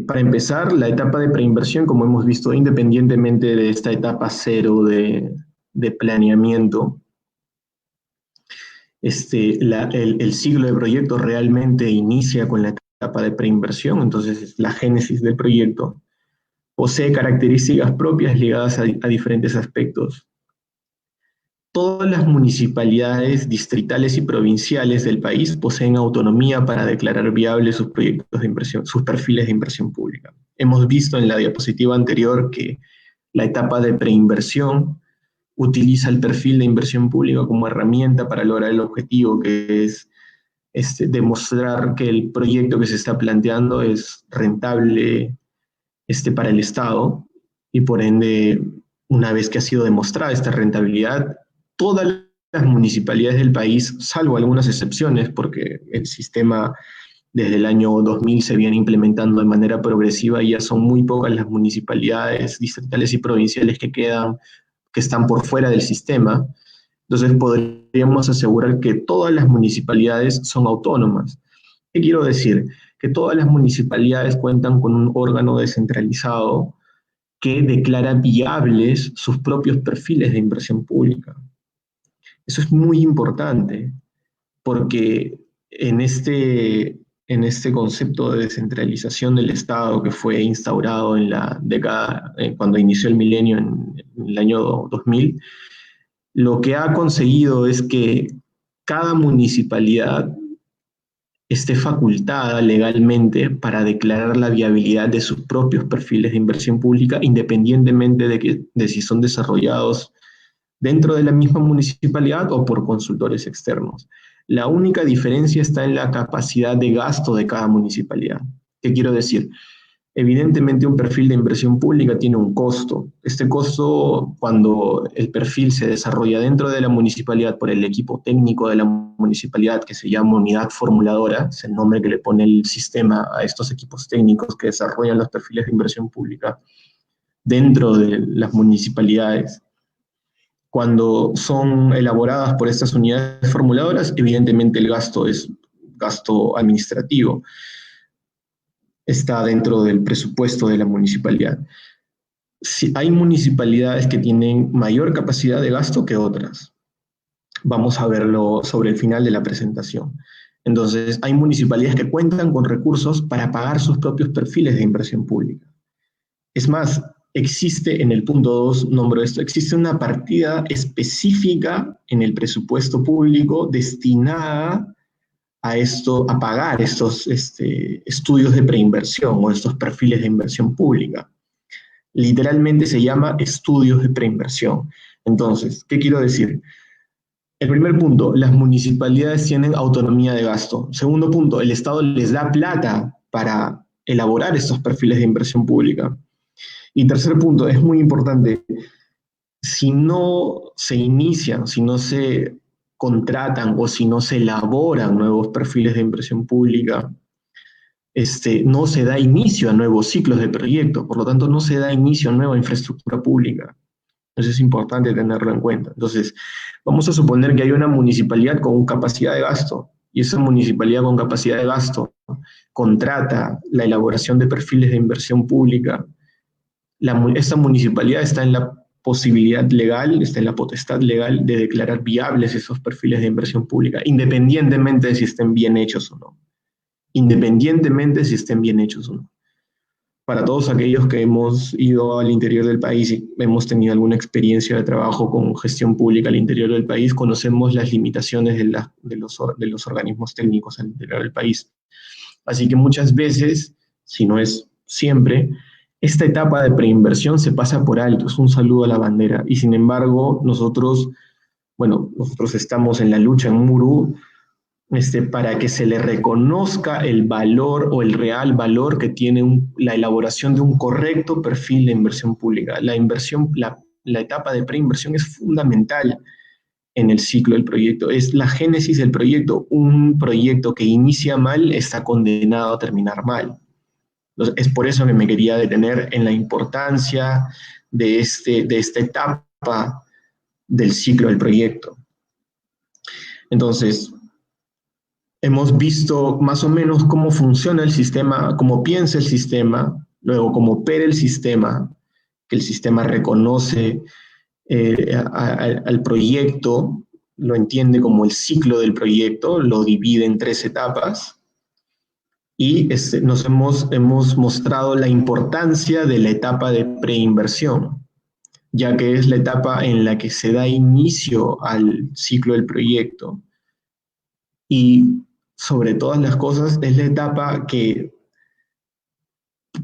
Para empezar, la etapa de preinversión, como hemos visto, independientemente de esta etapa cero de planeamiento, el ciclo de proyecto realmente inicia con la etapa de preinversión, entonces la génesis del proyecto posee características propias ligadas a diferentes aspectos. Todas las municipalidades distritales y provinciales del país poseen autonomía para declarar viables sus proyectos de inversión, sus perfiles de inversión pública. Hemos visto en la diapositiva anterior que la etapa de preinversión utiliza el perfil de inversión pública como herramienta para lograr el objetivo, que es demostrar que el proyecto que se está planteando es rentable para el Estado y por ende, una vez que ha sido demostrada esta rentabilidad, todas las municipalidades del país, salvo algunas excepciones, porque el sistema desde el año 2000 se viene implementando de manera progresiva y ya son muy pocas las municipalidades distritales y provinciales que están por fuera del sistema. Entonces podríamos asegurar que todas las municipalidades son autónomas. ¿Qué quiero decir? Que todas las municipalidades cuentan con un órgano descentralizado que declara viables sus propios perfiles de inversión pública. Eso es muy importante, porque en este concepto de descentralización del Estado que fue instaurado en la década, cuando inició el milenio en el año 2000, lo que ha conseguido es que cada municipalidad esté facultada legalmente para declarar la viabilidad de sus propios perfiles de inversión pública, independientemente de si son desarrollados dentro de la misma municipalidad o por consultores externos. La única diferencia está en la capacidad de gasto de cada municipalidad. ¿Qué quiero decir? Evidentemente un perfil de inversión pública tiene un costo. Este costo, cuando el perfil se desarrolla dentro de la municipalidad por el equipo técnico de la municipalidad, que se llama unidad formuladora, es el nombre que le pone el sistema a estos equipos técnicos que desarrollan los perfiles de inversión pública dentro de las municipalidades. Cuando son elaboradas por estas unidades formuladoras, evidentemente el gasto es gasto administrativo. Está dentro del presupuesto de la municipalidad. Si hay municipalidades que tienen mayor capacidad de gasto que otras. Vamos a verlo sobre el final de la presentación. Entonces, hay municipalidades que cuentan con recursos para pagar sus propios perfiles de inversión pública. Es más, existe en el punto 2, nombro esto, existe una partida específica en el presupuesto público destinada a pagar estos estudios de preinversión o estos perfiles de inversión pública. Literalmente se llama estudios de preinversión. Entonces, ¿qué quiero decir? El primer punto, las municipalidades tienen autonomía de gasto. Segundo punto, el Estado les da plata para elaborar estos perfiles de inversión pública. Y tercer punto, es muy importante, si no se inician, si no se contratan o si no se elaboran nuevos perfiles de inversión pública, no se da inicio a nuevos ciclos de proyectos, por lo tanto no se da inicio a nueva infraestructura pública. Eso es importante tenerlo en cuenta. Entonces, vamos a suponer que hay una municipalidad con capacidad de gasto, y esa municipalidad con capacidad de gasto contrata la elaboración de perfiles de inversión pública. Esta municipalidad está en la posibilidad legal, está en la potestad legal de declarar viables esos perfiles de inversión pública, independientemente de si estén bien hechos o no. Independientemente de si estén bien hechos o no. Para todos aquellos que hemos ido al interior del país y hemos tenido alguna experiencia de trabajo con gestión pública al interior del país, conocemos las limitaciones de los organismos técnicos al interior del país. Así que muchas veces, si no es siempre, esta etapa de preinversión se pasa por alto, es un saludo a la bandera. Y sin embargo, nosotros estamos en la lucha en Muru para que se le reconozca el valor o el real valor que tiene la elaboración de un correcto perfil de inversión pública. La etapa de preinversión es fundamental en el ciclo del proyecto. Es la génesis del proyecto. Un proyecto que inicia mal está condenado a terminar mal. Entonces, es por eso que me quería detener en la importancia de esta etapa etapa del ciclo del proyecto. Entonces, hemos visto más o menos cómo funciona el sistema, cómo piensa el sistema, luego cómo opera el sistema, que el sistema reconoce al proyecto, lo entiende como el ciclo del proyecto, lo divide en 3 etapas y nos hemos mostrado la importancia de la etapa de preinversión, ya que es la etapa en la que se da inicio al ciclo del proyecto y sobre todas las cosas es la etapa que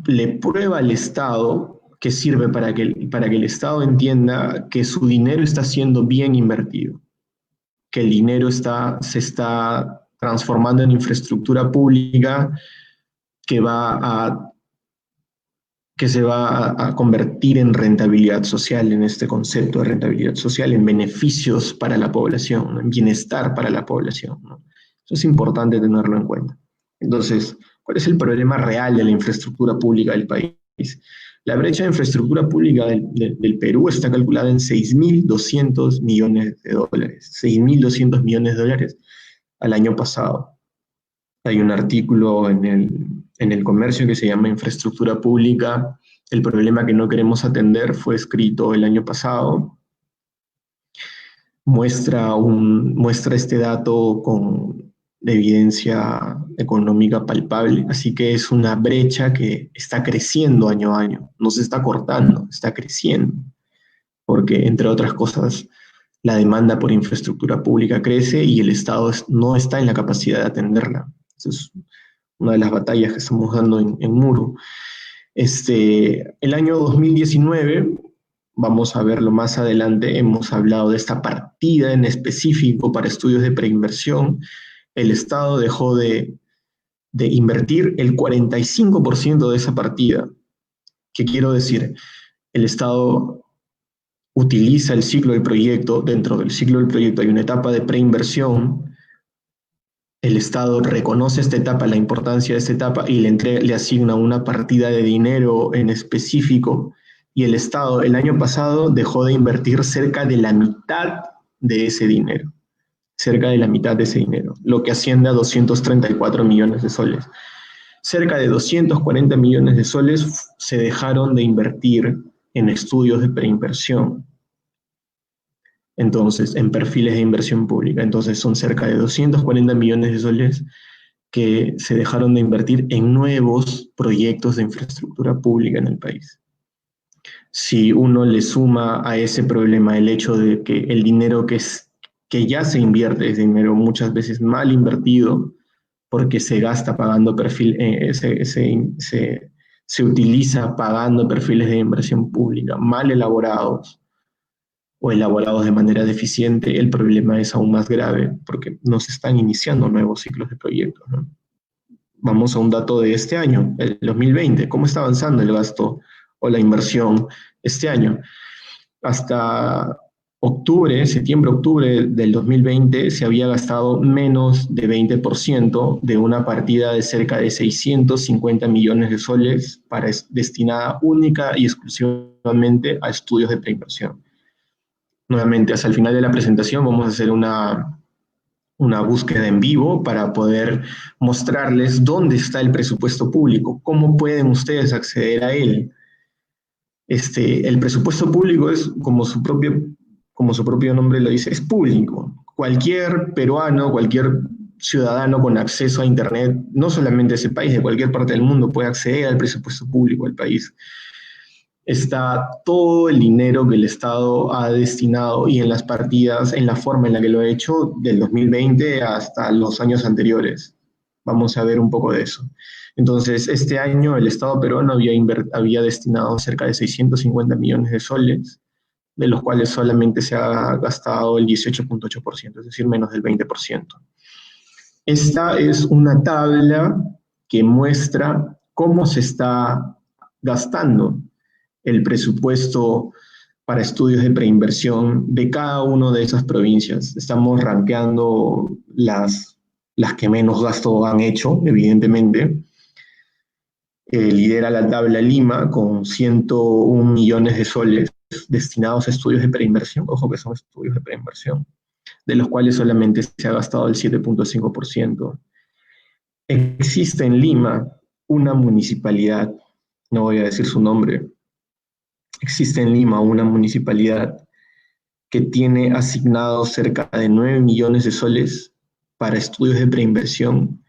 le prueba al Estado, que sirve para que el Estado entienda que su dinero está siendo bien invertido, que el dinero se está transformando en infraestructura pública que se va a convertir en rentabilidad social, en este concepto de rentabilidad social, en beneficios para la población, ¿no? En bienestar para la población, ¿no? Eso es importante tenerlo en cuenta. Entonces, ¿cuál es el problema real de la infraestructura pública del país? La brecha de infraestructura pública del Perú está calculada en 6.200 millones de dólares. 6.200 millones de dólares al año pasado. Hay un artículo en el Comercio que se llama Infraestructura Pública. El problema que no queremos atender fue escrito el año pasado. Muestra este dato con evidencia económica palpable. Así que es una brecha que está creciendo año a año. No se está cortando, está creciendo. Porque, entre otras cosas, la demanda por infraestructura pública crece y el Estado no está en la capacidad de atenderla. Esa es una de las batallas que estamos dando en Muru. El año 2019, vamos a verlo más adelante, hemos hablado de esta partida en específico para estudios de preinversión. El Estado dejó de invertir el 45% de esa partida. ¿Qué quiero decir? El Estado utiliza el ciclo del proyecto. Dentro del ciclo del proyecto hay una etapa de preinversión. El Estado reconoce esta etapa, la importancia de esta etapa, y le asigna una partida de dinero en específico. Y el Estado el año pasado dejó de invertir cerca de la mitad de ese dinero. Cerca de la mitad de ese dinero, lo que asciende a 234 millones de soles. Cerca de 240 millones de soles se dejaron de invertir en estudios de preinversión. Entonces, en perfiles de inversión pública. Entonces, son cerca de 240 millones de soles que se dejaron de invertir en nuevos proyectos de infraestructura pública en el país. Si uno le suma a ese problema el hecho de que el dinero que ya se invierte es dinero muchas veces mal invertido, porque se gasta pagando se utiliza pagando perfiles de inversión pública mal elaborados o elaborados de manera deficiente, el problema es aún más grave porque no se están iniciando nuevos ciclos de proyectos, ¿no? Vamos a un dato de este año, el 2020. ¿Cómo está avanzando el gasto o la inversión este año? Hasta septiembre-octubre del 2020 se había gastado menos de 20% de una partida de cerca de 650 millones de soles destinada única y exclusivamente a estudios de preinversión. Nuevamente, hasta el final de la presentación vamos a hacer una búsqueda en vivo para poder mostrarles dónde está el presupuesto público, cómo pueden ustedes acceder a él. El presupuesto público es, como su propio nombre lo dice, es público. Cualquier peruano, cualquier ciudadano con acceso a Internet, no solamente de ese país, de cualquier parte del mundo, puede acceder al presupuesto público del país. Está todo el dinero que el Estado ha destinado y en las partidas, en la forma en la que lo ha hecho, del 2020 hasta los años anteriores. Vamos a ver un poco de eso. Entonces, este año el Estado peruano había destinado cerca de 650 millones de soles, de los cuales solamente se ha gastado el 18.8%, es decir, menos del 20%. Esta es una tabla que muestra cómo se está gastando el presupuesto para estudios de preinversión de cada una de esas provincias. Estamos rankeando las que menos gasto han hecho, evidentemente. Lidera la tabla Lima con 101 millones de soles. destinados a estudios de preinversión, ojo que son estudios de preinversión, de los cuales solamente se ha gastado el 7.5%. Existe en Lima una municipalidad, no voy a decir su nombre, existe en Lima una municipalidad que tiene asignados cerca de 9 millones de soles para estudios de preinversión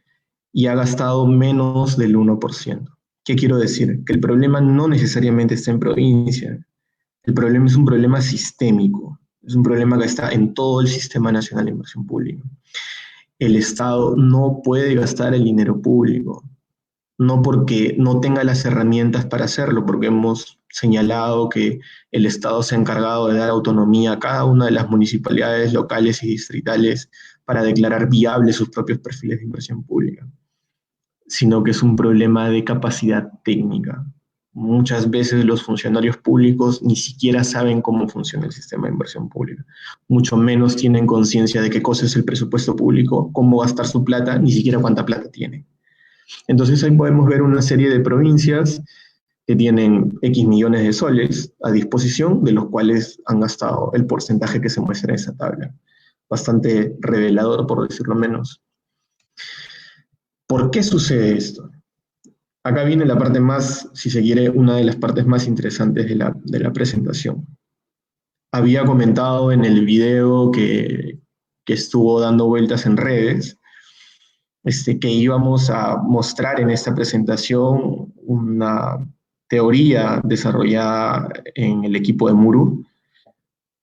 y ha gastado menos del 1%. ¿Qué quiero decir? Que el problema no necesariamente está en provincia. El problema es un problema sistémico. Es un problema que está en todo el Sistema Nacional de Inversión Pública. El Estado no puede gastar el dinero público, no porque no tenga las herramientas para hacerlo, porque hemos señalado que el Estado se ha encargado de dar autonomía a cada una de las municipalidades locales y distritales para declarar viables sus propios perfiles de inversión pública, sino que es un problema de capacidad técnica. Muchas veces los funcionarios públicos ni siquiera saben cómo funciona el sistema de inversión pública, mucho menos tienen conciencia de qué cosa es el presupuesto público, cómo gastar su plata, ni siquiera cuánta plata tienen. Entonces ahí podemos ver una serie de provincias que tienen X millones de soles a disposición, de los cuales han gastado el porcentaje que se muestra en esa tabla. Bastante revelador, por decirlo menos. ¿Por qué sucede esto? Acá viene la parte más, si se quiere, una de las partes más interesantes de la presentación. Había comentado en el video que estuvo dando vueltas en redes, que íbamos a mostrar en esta presentación una teoría desarrollada en el equipo de Muru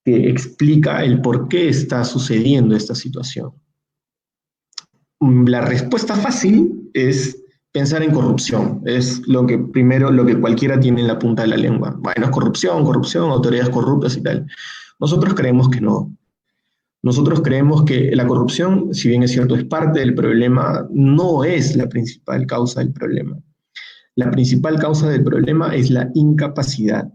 que explica el por qué está sucediendo esta situación. La respuesta fácil es pensar en corrupción. Es lo que cualquiera tiene en la punta de la lengua. Bueno, es corrupción, autoridades corruptas y tal. Nosotros creemos que no. Nosotros creemos que la corrupción, si bien es cierto, es parte del problema, no es la principal causa del problema. La principal causa del problema es la incapacidad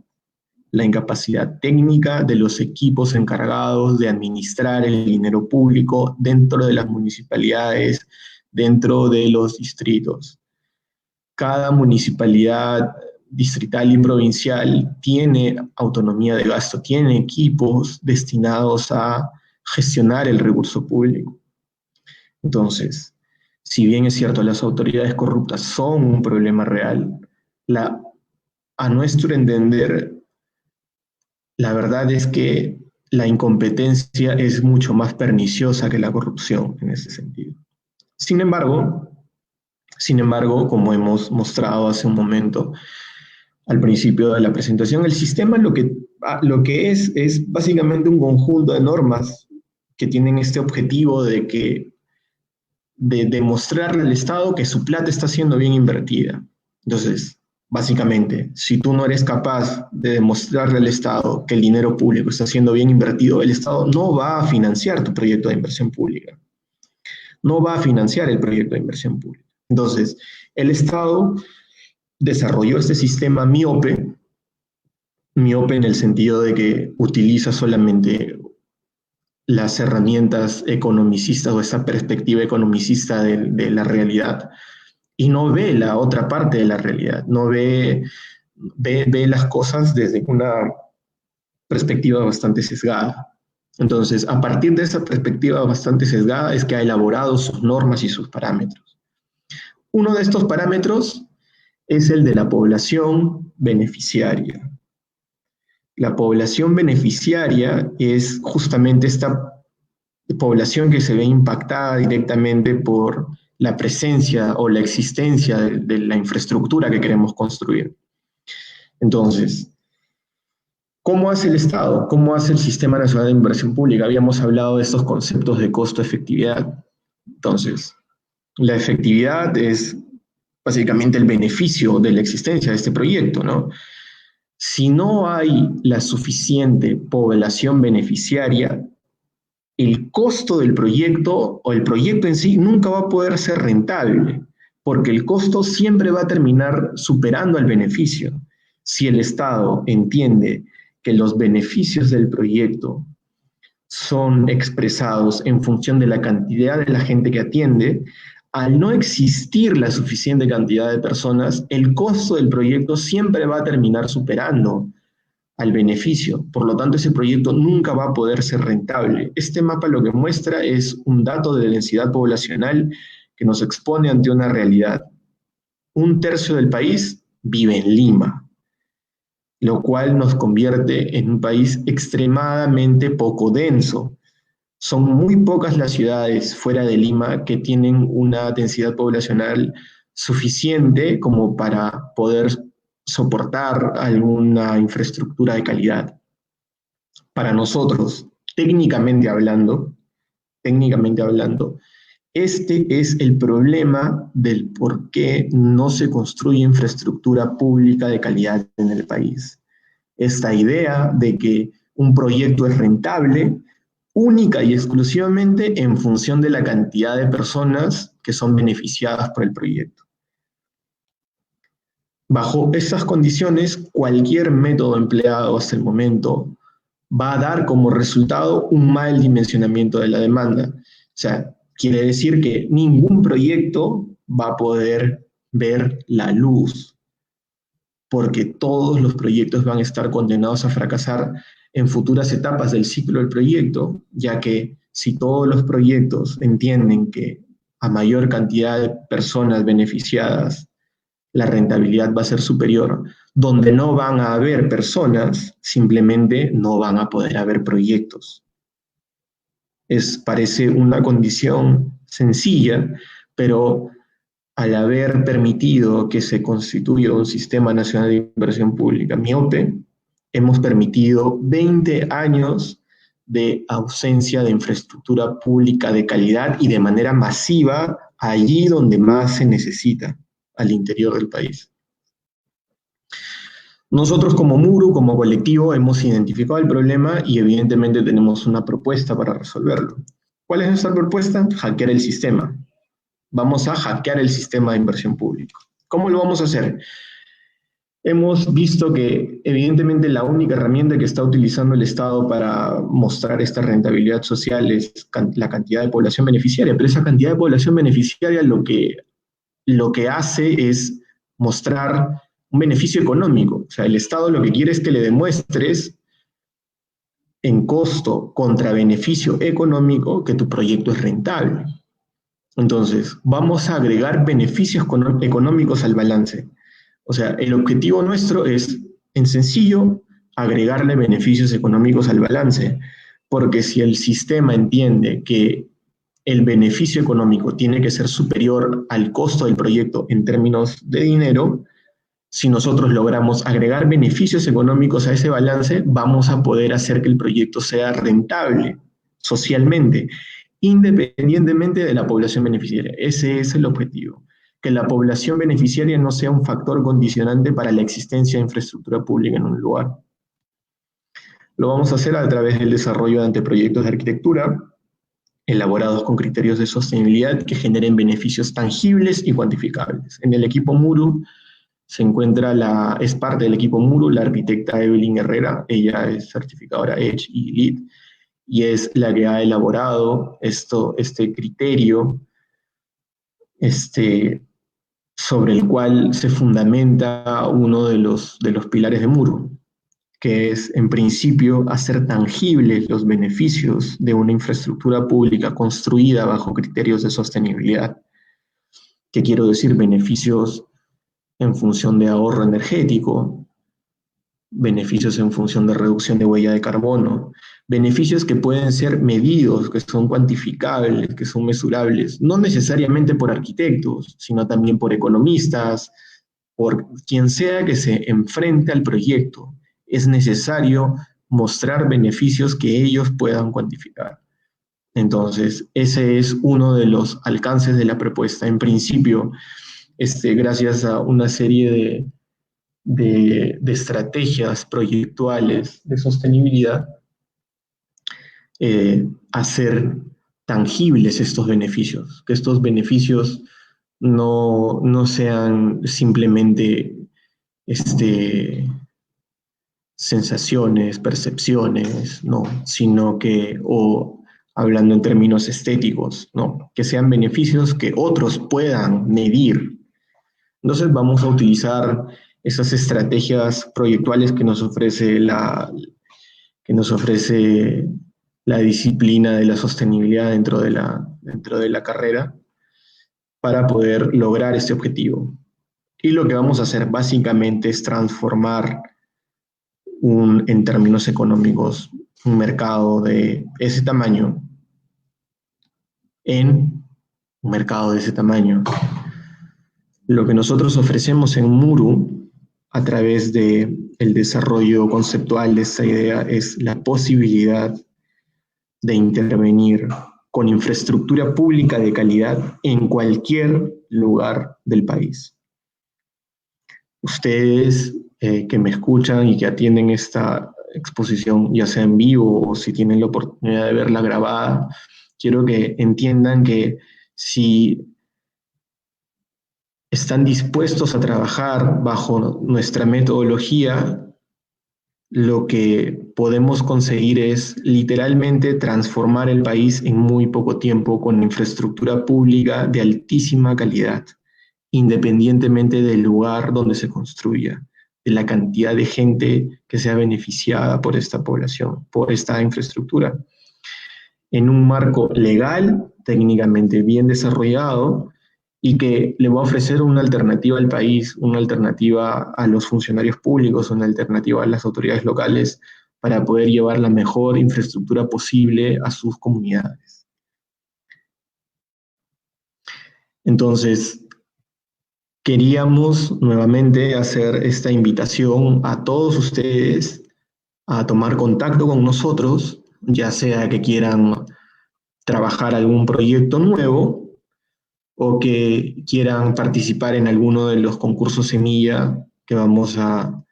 técnica de los equipos encargados de administrar el dinero público dentro de las municipalidades, dentro de los distritos. Cada municipalidad distrital y provincial tiene autonomía de gasto, tiene equipos destinados a gestionar el recurso público. Entonces, si bien es cierto, las autoridades corruptas son un problema real, a nuestro entender, la verdad es que la incompetencia es mucho más perniciosa que la corrupción en ese sentido. Sin embargo, como hemos mostrado hace un momento, al principio de la presentación, el sistema lo que es básicamente un conjunto de normas que tienen este objetivo de demostrarle al Estado que su plata está siendo bien invertida. Entonces, básicamente, si tú no eres capaz de demostrarle al Estado que el dinero público está siendo bien invertido, el Estado no va a financiar tu proyecto de inversión pública. No va a financiar el proyecto de inversión pública. Entonces, el Estado desarrolló este sistema miope en el sentido de que utiliza solamente las herramientas economicistas o esa perspectiva economicista de la realidad y no ve la otra parte de la realidad, no ve las cosas desde una perspectiva bastante sesgada. Entonces, a partir de esa perspectiva bastante sesgada es que ha elaborado sus normas y sus parámetros. Uno de estos parámetros es el de la población beneficiaria. La población beneficiaria es justamente esta población que se ve impactada directamente por la presencia o la existencia de la infraestructura que queremos construir. Entonces, ¿cómo hace el Estado? ¿Cómo hace el Sistema Nacional de Inversión Pública? Habíamos hablado de estos conceptos de costo-efectividad. Entonces, la efectividad es básicamente el beneficio de la existencia de este proyecto, ¿no? Si no hay la suficiente población beneficiaria, el costo del proyecto o el proyecto en sí nunca va a poder ser rentable, porque el costo siempre va a terminar superando al beneficio. Si el Estado entiende que los beneficios del proyecto son expresados en función de la cantidad de la gente que atiende, al no existir la suficiente cantidad de personas, el costo del proyecto siempre va a terminar superando al beneficio. Por lo tanto, ese proyecto nunca va a poder ser rentable. Este mapa lo que muestra es un dato de densidad poblacional que nos expone ante una realidad. 1/3 del país vive en Lima, lo cual nos convierte en un país extremadamente poco denso. Son muy pocas las ciudades fuera de Lima que tienen una densidad poblacional suficiente como para poder soportar alguna infraestructura de calidad. Para nosotros, técnicamente hablando, este es el problema del por qué no se construye infraestructura pública de calidad en el país. Esta idea de que un proyecto es rentable única y exclusivamente en función de la cantidad de personas que son beneficiadas por el proyecto. Bajo estas condiciones, cualquier método empleado hasta el momento va a dar como resultado un mal dimensionamiento de la demanda. O sea, quiere decir que ningún proyecto va a poder ver la luz, porque todos los proyectos van a estar condenados a fracasar en futuras etapas del ciclo del proyecto, ya que si todos los proyectos entienden que a mayor cantidad de personas beneficiadas, la rentabilidad va a ser superior, donde no van a haber personas, simplemente no van a poder haber proyectos. Parece una condición sencilla, pero al haber permitido que se constituya un sistema nacional de inversión pública miope, hemos permitido 20 años de ausencia de infraestructura pública de calidad y de manera masiva allí donde más se necesita, al interior del país. Nosotros como Muru, como colectivo, hemos identificado el problema y evidentemente tenemos una propuesta para resolverlo. ¿Cuál es nuestra propuesta? Hackear el sistema. Vamos a hackear el sistema de inversión pública. ¿Cómo lo vamos a hacer? Hemos visto que evidentemente la única herramienta que está utilizando el Estado para mostrar esta rentabilidad social es la cantidad de población beneficiaria, pero esa cantidad de población beneficiaria lo que hace es mostrar un beneficio económico. O sea, el Estado lo que quiere es que le demuestres en costo contra beneficio económico que tu proyecto es rentable. Entonces, vamos a agregar beneficios económicos al balance. O sea, el objetivo nuestro es, en sencillo, agregarle beneficios económicos al balance, porque si el sistema entiende que el beneficio económico tiene que ser superior al costo del proyecto en términos de dinero, si nosotros logramos agregar beneficios económicos a ese balance, vamos a poder hacer que el proyecto sea rentable socialmente, independientemente de la población beneficiaria. Ese es el objetivo, que la población beneficiaria no sea un factor condicionante para la existencia de infraestructura pública en un lugar. Lo vamos a hacer a través del desarrollo de anteproyectos de arquitectura, elaborados con criterios de sostenibilidad que generen beneficios tangibles y cuantificables. En el equipo Muru es parte del equipo Muru la arquitecta Evelyn Herrera. Ella es certificadora Edge y LEED, y es la que ha elaborado este criterio sobre el cual se fundamenta uno de los pilares de Muru, que es, en principio, hacer tangibles los beneficios de una infraestructura pública construida bajo criterios de sostenibilidad. ¿Qué quiero decir? Beneficios en función de ahorro energético, beneficios en función de reducción de huella de carbono, beneficios que pueden ser medidos, que son cuantificables, que son mesurables, no necesariamente por arquitectos, sino también por economistas, por quien sea que se enfrente al proyecto. Es necesario mostrar beneficios que ellos puedan cuantificar. Entonces, ese es uno de los alcances de la propuesta. En principio, gracias a una serie de estrategias proyectuales de sostenibilidad, hacer tangibles estos beneficios, que estos beneficios no sean simplemente sensaciones, percepciones, ¿no? Sino que, o hablando en términos estéticos, ¿no? Que sean beneficios que otros puedan medir. Entonces vamos a utilizar esas estrategias proyectuales que nos ofrece la disciplina de la sostenibilidad dentro de la carrera para poder lograr este objetivo. Y lo que vamos a hacer básicamente es transformar en términos económicos, un mercado de ese tamaño en un mercado de ese tamaño. Lo que nosotros ofrecemos en Muru, a través del desarrollo conceptual de esta idea, es la posibilidad de intervenir con infraestructura pública de calidad en cualquier lugar del país. Ustedes que me escuchan y que atienden esta exposición, ya sea en vivo o si tienen la oportunidad de verla grabada, quiero que entiendan que si están dispuestos a trabajar bajo nuestra metodología, lo que podemos conseguir es literalmente transformar el país en muy poco tiempo con infraestructura pública de altísima calidad, independientemente del lugar donde se construya, de la cantidad de gente que sea beneficiada por esta población, por esta infraestructura. En un marco legal, técnicamente bien desarrollado, y que le va a ofrecer una alternativa al país, una alternativa a los funcionarios públicos, una alternativa a las autoridades locales para poder llevar la mejor infraestructura posible a sus comunidades. Entonces, queríamos nuevamente hacer esta invitación a todos ustedes a tomar contacto con nosotros, ya sea que quieran trabajar algún proyecto nuevo o que quieran participar en alguno de los concursos semilla que vamos a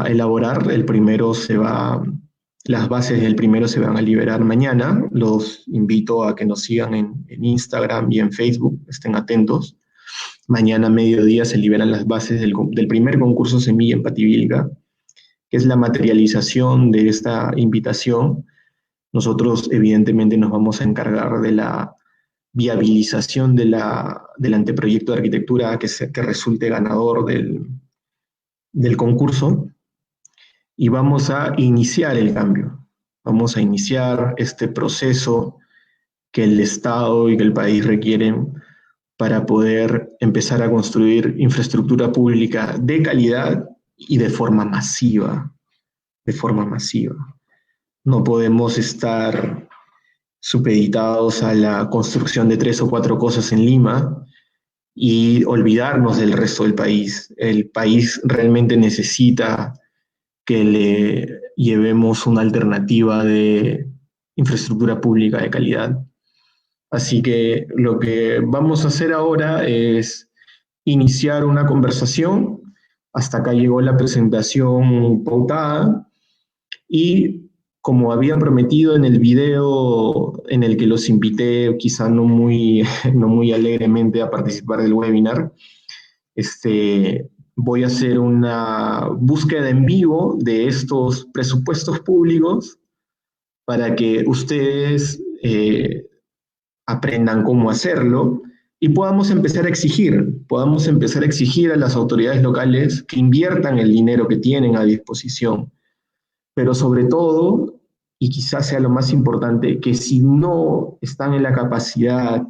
elaborar. Las bases del primero se van a liberar mañana. Los invito a que nos sigan en Instagram y en Facebook, estén atentos. Mañana a mediodía se liberan las bases del primer concurso semilla en Pativilca, que es la materialización de esta invitación. Nosotros evidentemente nos vamos a encargar de la viabilización del anteproyecto de arquitectura que resulte ganador del concurso, y vamos a iniciar el cambio. Vamos a iniciar este proceso que el Estado y que el país requieren para poder empezar a construir infraestructura pública de calidad y de forma masiva. De forma masiva. No podemos estar supeditados a la construcción de 3 o 4 cosas en Lima y olvidarnos del resto del país. El país realmente necesita que le llevemos una alternativa de infraestructura pública de calidad. Así que lo que vamos a hacer ahora es iniciar una conversación. Hasta acá llegó la presentación pautada y, como había prometido en el video en el que los invité, quizá no muy, no muy alegremente, a participar del webinar, voy a hacer una búsqueda en vivo de estos presupuestos públicos para que ustedes aprendan cómo hacerlo y podamos empezar a exigir a las autoridades locales que inviertan el dinero que tienen a disposición. Pero sobre todo, y quizás sea lo más importante, que si no están en la capacidad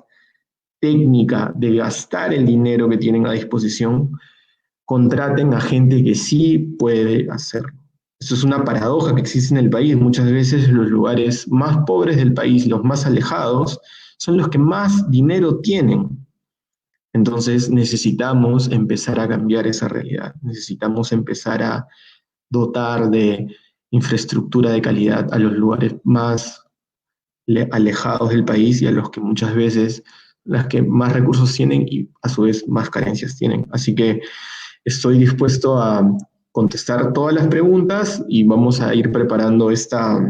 técnica de gastar el dinero que tienen a disposición, contraten a gente que sí puede hacerlo. Eso es una paradoja que existe en el país. Muchas veces los lugares más pobres del país, los más alejados, son los que más dinero tienen. Entonces necesitamos empezar a cambiar esa realidad. Necesitamos empezar a dotar de infraestructura de calidad a los lugares más alejados del país y a los que muchas veces las que más recursos tienen y a su vez más carencias tienen. Así que estoy dispuesto a contestar todas las preguntas y vamos a ir preparando esta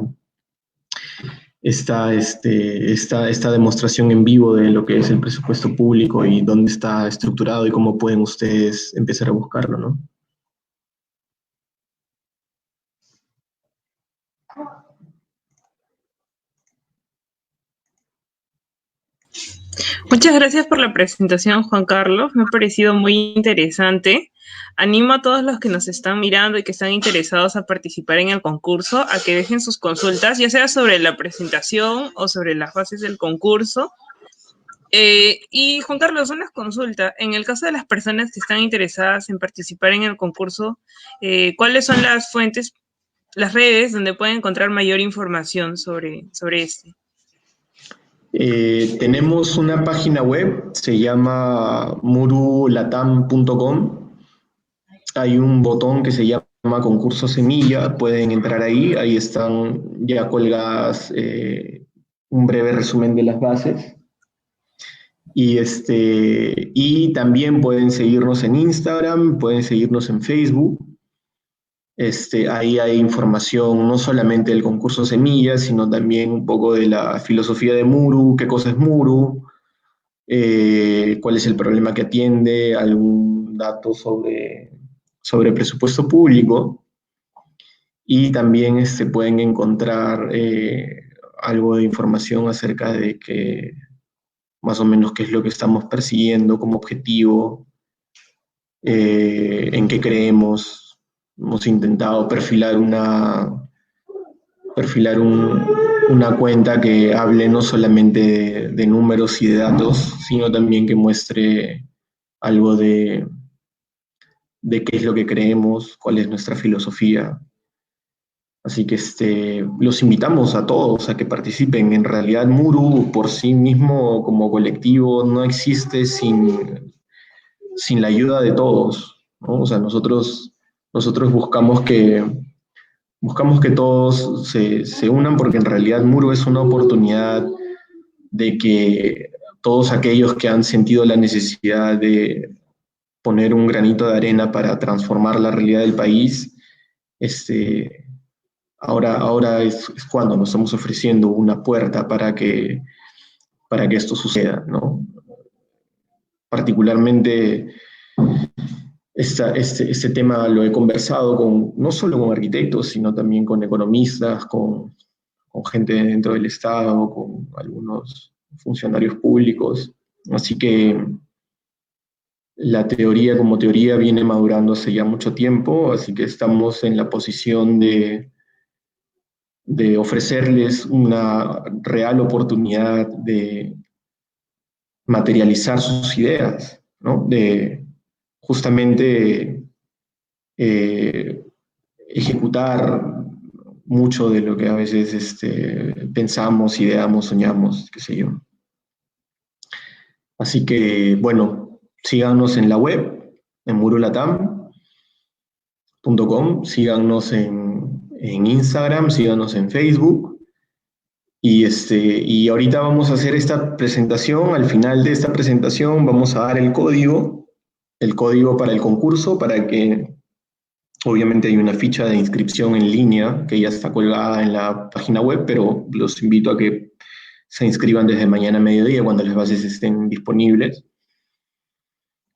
demostración en vivo de lo que es el presupuesto público y dónde está estructurado y cómo pueden ustedes empezar a buscarlo, ¿no? Muchas gracias por la presentación, Juan Carlos. Me ha parecido muy interesante. Animo a todos los que nos están mirando y que están interesados a participar en el concurso a que dejen sus consultas, ya sea sobre la presentación o sobre las bases del concurso. Y Juan Carlos, una consulta. En el caso de las personas que están interesadas en participar en el concurso, ¿cuáles son las fuentes, las redes donde pueden encontrar mayor información sobre este? Tenemos una página web, se llama murulatam.com. Hay un botón que se llama Concurso Semilla, pueden entrar ahí están ya colgadas un breve resumen de las bases. Y también pueden seguirnos en Instagram, pueden seguirnos en Facebook. Ahí hay información no solamente del concurso Semillas, sino también un poco de la filosofía de Muru, qué cosa es Muru, cuál es el problema que atiende, algún dato sobre presupuesto público. Y también pueden encontrar algo de información acerca de que más o menos qué es lo que estamos persiguiendo como objetivo, en qué creemos. Hemos intentado perfilar una cuenta que hable no solamente de números y de datos, sino también que muestre algo de qué es lo que creemos, cuál es nuestra filosofía. Así que los invitamos a todos a que participen. En realidad, Muru por sí mismo como colectivo no existe sin la ayuda de todos, ¿no? O sea, nosotros buscamos que todos se unan, porque en realidad Muru es una oportunidad de que todos aquellos que han sentido la necesidad de poner un granito de arena para transformar la realidad del país, ahora es cuando nos estamos ofreciendo una puerta para que esto suceda, ¿no? Particularmente este tema lo he conversado no solo con arquitectos, sino también con economistas, con gente dentro del Estado, con algunos funcionarios públicos. Así que la teoría como teoría viene madurando hace ya mucho tiempo, así que estamos en la posición de ofrecerles una real oportunidad de materializar sus ideas, ¿no? De justamente ejecutar mucho de lo que a veces pensamos, ideamos, soñamos, qué sé yo. Así que, bueno, síganos en la web, en murulatam.com, síganos en Instagram, síganos en Facebook. Y ahorita vamos a hacer esta presentación. Al final de esta presentación vamos a dar el código para el concurso, para que obviamente hay una ficha de inscripción en línea que ya está colgada en la página web, pero los invito a que se inscriban desde mañana a mediodía cuando las bases estén disponibles.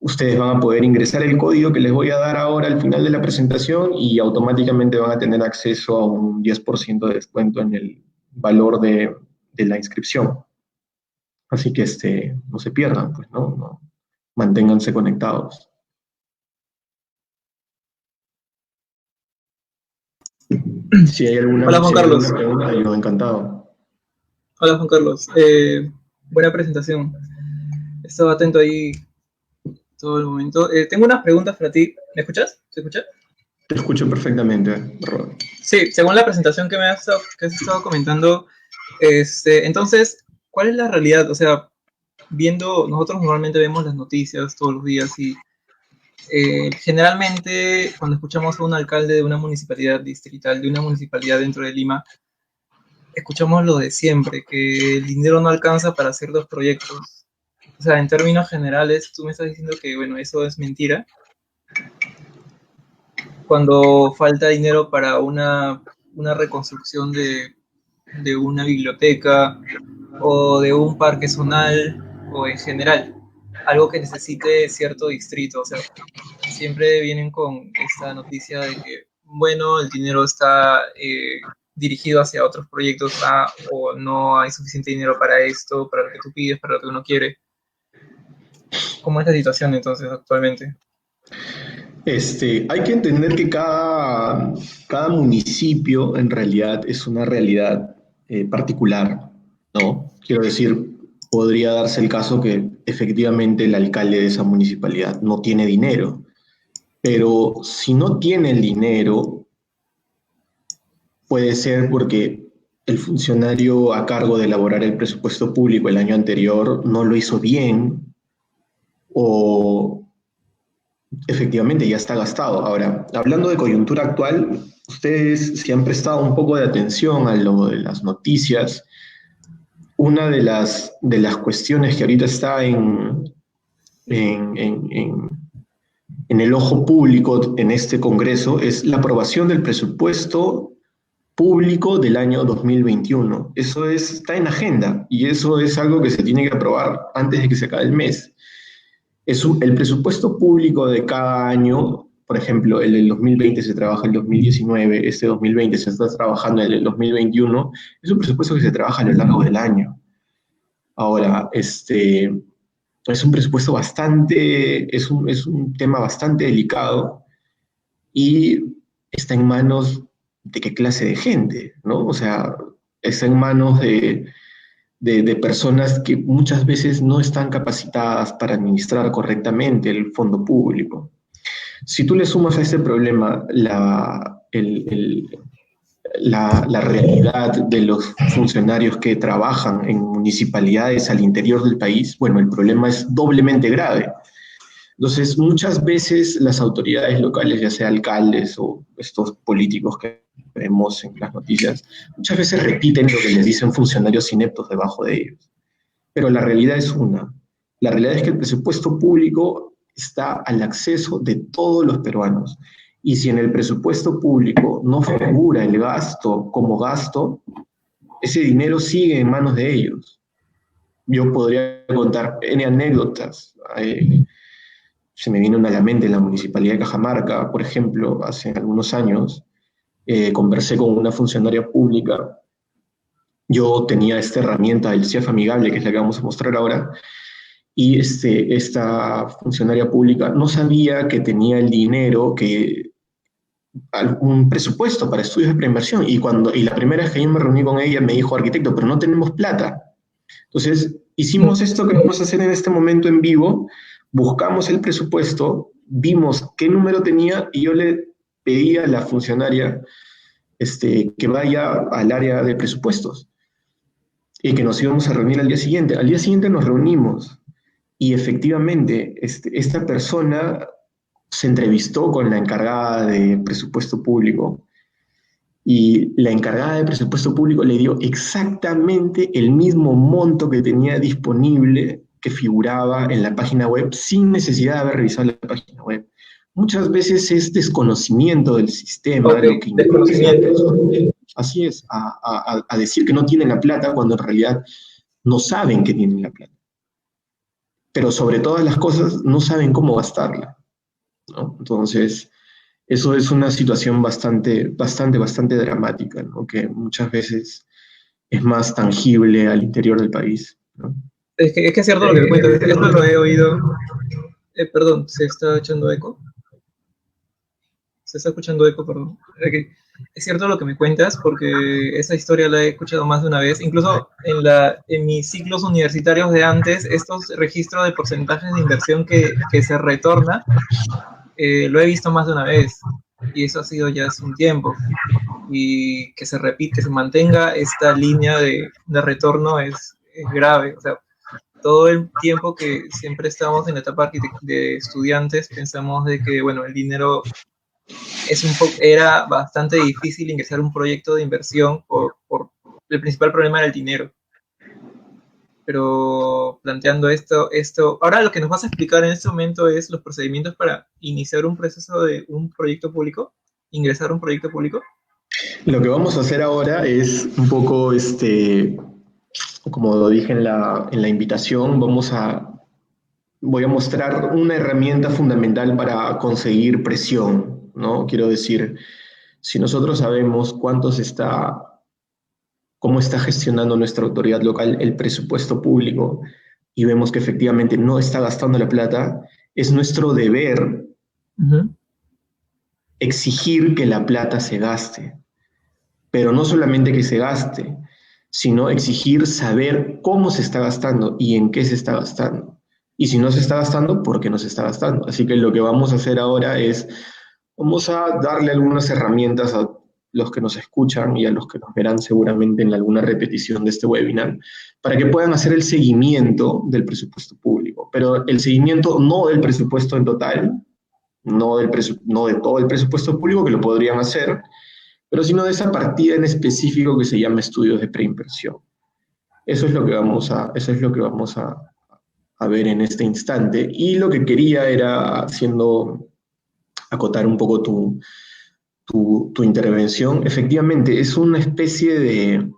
Ustedes van a poder ingresar el código que les voy a dar ahora al final de la presentación y automáticamente van a tener acceso a un 10% de descuento en el valor de la inscripción. Así que no se pierdan, pues, ¿no? Manténganse conectados. Si hay alguna, Hola, Juan Carlos. Pregunta, yo encantado. Hola, Juan Carlos. Buena presentación. Estaba atento ahí todo el momento. Tengo unas preguntas para ti. ¿Me escuchas? ¿Se escucha? Te escucho perfectamente, Robert. Sí, según la presentación que has estado comentando, entonces, ¿cuál es la realidad? O sea, nosotros normalmente vemos las noticias todos los días y generalmente cuando escuchamos a un alcalde de una municipalidad distrital, de una municipalidad dentro de Lima, escuchamos lo de siempre, que el dinero no alcanza para hacer los proyectos. O sea, en términos generales, tú me estás diciendo que, bueno, eso es mentira. Cuando falta dinero para una reconstrucción de una biblioteca o de un parque zonal o en general, algo que necesite cierto distrito. O sea, siempre vienen con esta noticia de que, bueno, el dinero está dirigido hacia otros proyectos o no hay suficiente dinero para esto, para lo que tú pides, para lo que uno quiere. ¿Cómo es la situación entonces actualmente? Hay que entender que cada municipio en realidad es una realidad particular, ¿no? Quiero decir, podría darse el caso que efectivamente el alcalde de esa municipalidad no tiene dinero, pero si no tiene el dinero, puede ser porque el funcionario a cargo de elaborar el presupuesto público el año anterior no lo hizo bien o efectivamente ya está gastado. Ahora, hablando de coyuntura actual, ustedes si han prestado un poco de atención a lo de las noticias, una de las cuestiones que ahorita está en, en- en- en el ojo público en este Congreso es la aprobación del presupuesto público del año 2021. Eso está en agenda y eso es algo que se tiene que aprobar antes de que se acabe el mes. El presupuesto público de cada año, por ejemplo, el del 2020 se trabaja el 2019, este 2020 se está trabajando el 2021, es un presupuesto que se trabaja a lo largo del año. Ahora, es un presupuesto es un tema bastante delicado y está en manos de qué clase de gente, ¿no? O sea, está en manos de personas que muchas veces no están capacitadas para administrar correctamente el fondo público. Si tú le sumas a este problema la realidad de los funcionarios que trabajan en municipalidades al interior del país, bueno, el problema es doblemente grave. Entonces, muchas veces las autoridades locales, ya sea alcaldes o estos políticos que vemos en las noticias, muchas veces repiten lo que les dicen funcionarios ineptos debajo de ellos. Pero la realidad es una. La realidad es que el presupuesto público está al acceso de todos los peruanos. Y si en el presupuesto público no figura el gasto como gasto, ese dinero sigue en manos de ellos. Yo podría contar N anécdotas. Se me viene una a la mente en la Municipalidad de Cajamarca, por ejemplo, hace algunos años, conversé con una funcionaria pública. Yo tenía esta herramienta del CIEF amigable, que es la que vamos a mostrar ahora, y esta funcionaria pública no sabía que tenía el dinero, un presupuesto para estudios de preinversión, y la primera vez que yo me reuní con ella me dijo, arquitecto, pero no tenemos plata. Entonces, hicimos esto que vamos a hacer en este momento en vivo, buscamos el presupuesto, vimos qué número tenía y yo le pedí a la funcionaria que vaya al área de presupuestos y que nos íbamos a reunir al día siguiente. Al día siguiente nos reunimos y efectivamente esta persona se entrevistó con la encargada de presupuesto público y la encargada de presupuesto público le dio exactamente el mismo monto que tenía disponible que figuraba en la página web sin necesidad de haber revisado la página web. Muchas veces es desconocimiento del sistema, de lo que Desconocimiento. así es, a decir que no tienen la plata cuando en realidad no saben que tienen la plata. Pero sobre todas las cosas no saben cómo gastarla, ¿no? Entonces, eso es una situación bastante dramática, ¿no? Que muchas veces es más tangible al interior del país, ¿no? Es que es cierto lo que me cuentas. Esto lo he oído. Perdón, ¿se está echando eco? Se está escuchando eco, perdón. Es cierto lo que me cuentas, porque esa historia la he escuchado más de una vez. Incluso en mis ciclos universitarios de antes, estos registros de porcentajes de inversión que se retorna, lo he visto más de una vez. Y eso ha sido ya hace un tiempo. Y que se repite, que se mantenga esta línea de retorno es grave. O sea, todo el tiempo que siempre estamos en la etapa de estudiantes, pensamos de que, bueno, el dinero era bastante difícil ingresar un proyecto de inversión por el principal problema era el dinero. Pero planteando esto, ahora lo que nos vas a explicar en este momento es los procedimientos para iniciar un proceso de un proyecto público, ingresar a un proyecto público. Lo que vamos a hacer ahora es un poco, como lo dije en la invitación, voy a mostrar una herramienta fundamental para conseguir presión, ¿no? Quiero decir, si nosotros sabemos cómo está gestionando nuestra autoridad local el presupuesto público y vemos que efectivamente no está gastando la plata, es nuestro deber exigir que la plata se gaste, pero no solamente que se gaste, sino exigir saber cómo se está gastando y en qué se está gastando. Y si no se está gastando, ¿por qué no se está gastando? Así que lo que vamos a hacer ahora es, vamos a darle algunas herramientas a los que nos escuchan y a los que nos verán seguramente en alguna repetición de este webinar, para que puedan hacer el seguimiento del presupuesto público. Pero el seguimiento no del presupuesto en total, no de todo el presupuesto público, que lo podrían hacer, pero sino de esa partida en específico que se llama estudios de preinversión. Eso es lo que vamos a ver en este instante. Y lo que quería era, acotar un poco tu intervención, efectivamente, es una especie de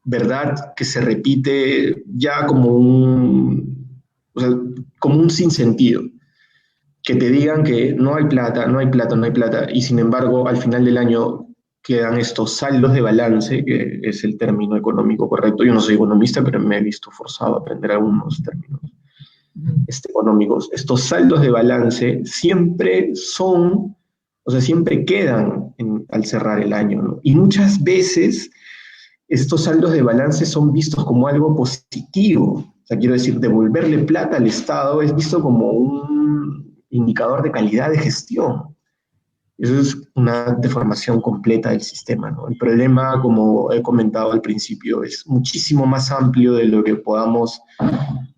verdad que se repite ya o sea, como un sinsentido. Que te digan que no hay plata, no hay plata, no hay plata, y sin embargo, al final del año quedan estos saldos de balance, que es el término económico correcto. Yo no soy economista, pero me he visto forzado a aprender algunos términos económicos. Estos saldos de balance siempre siempre quedan al cerrar el año, ¿no? Y muchas veces estos saldos de balance son vistos como algo positivo. O sea, quiero decir, devolverle plata al Estado es visto como un indicador de calidad de gestión. Eso es una deformación completa del sistema, ¿no? El problema, como he comentado al principio, es muchísimo más amplio de lo que podamos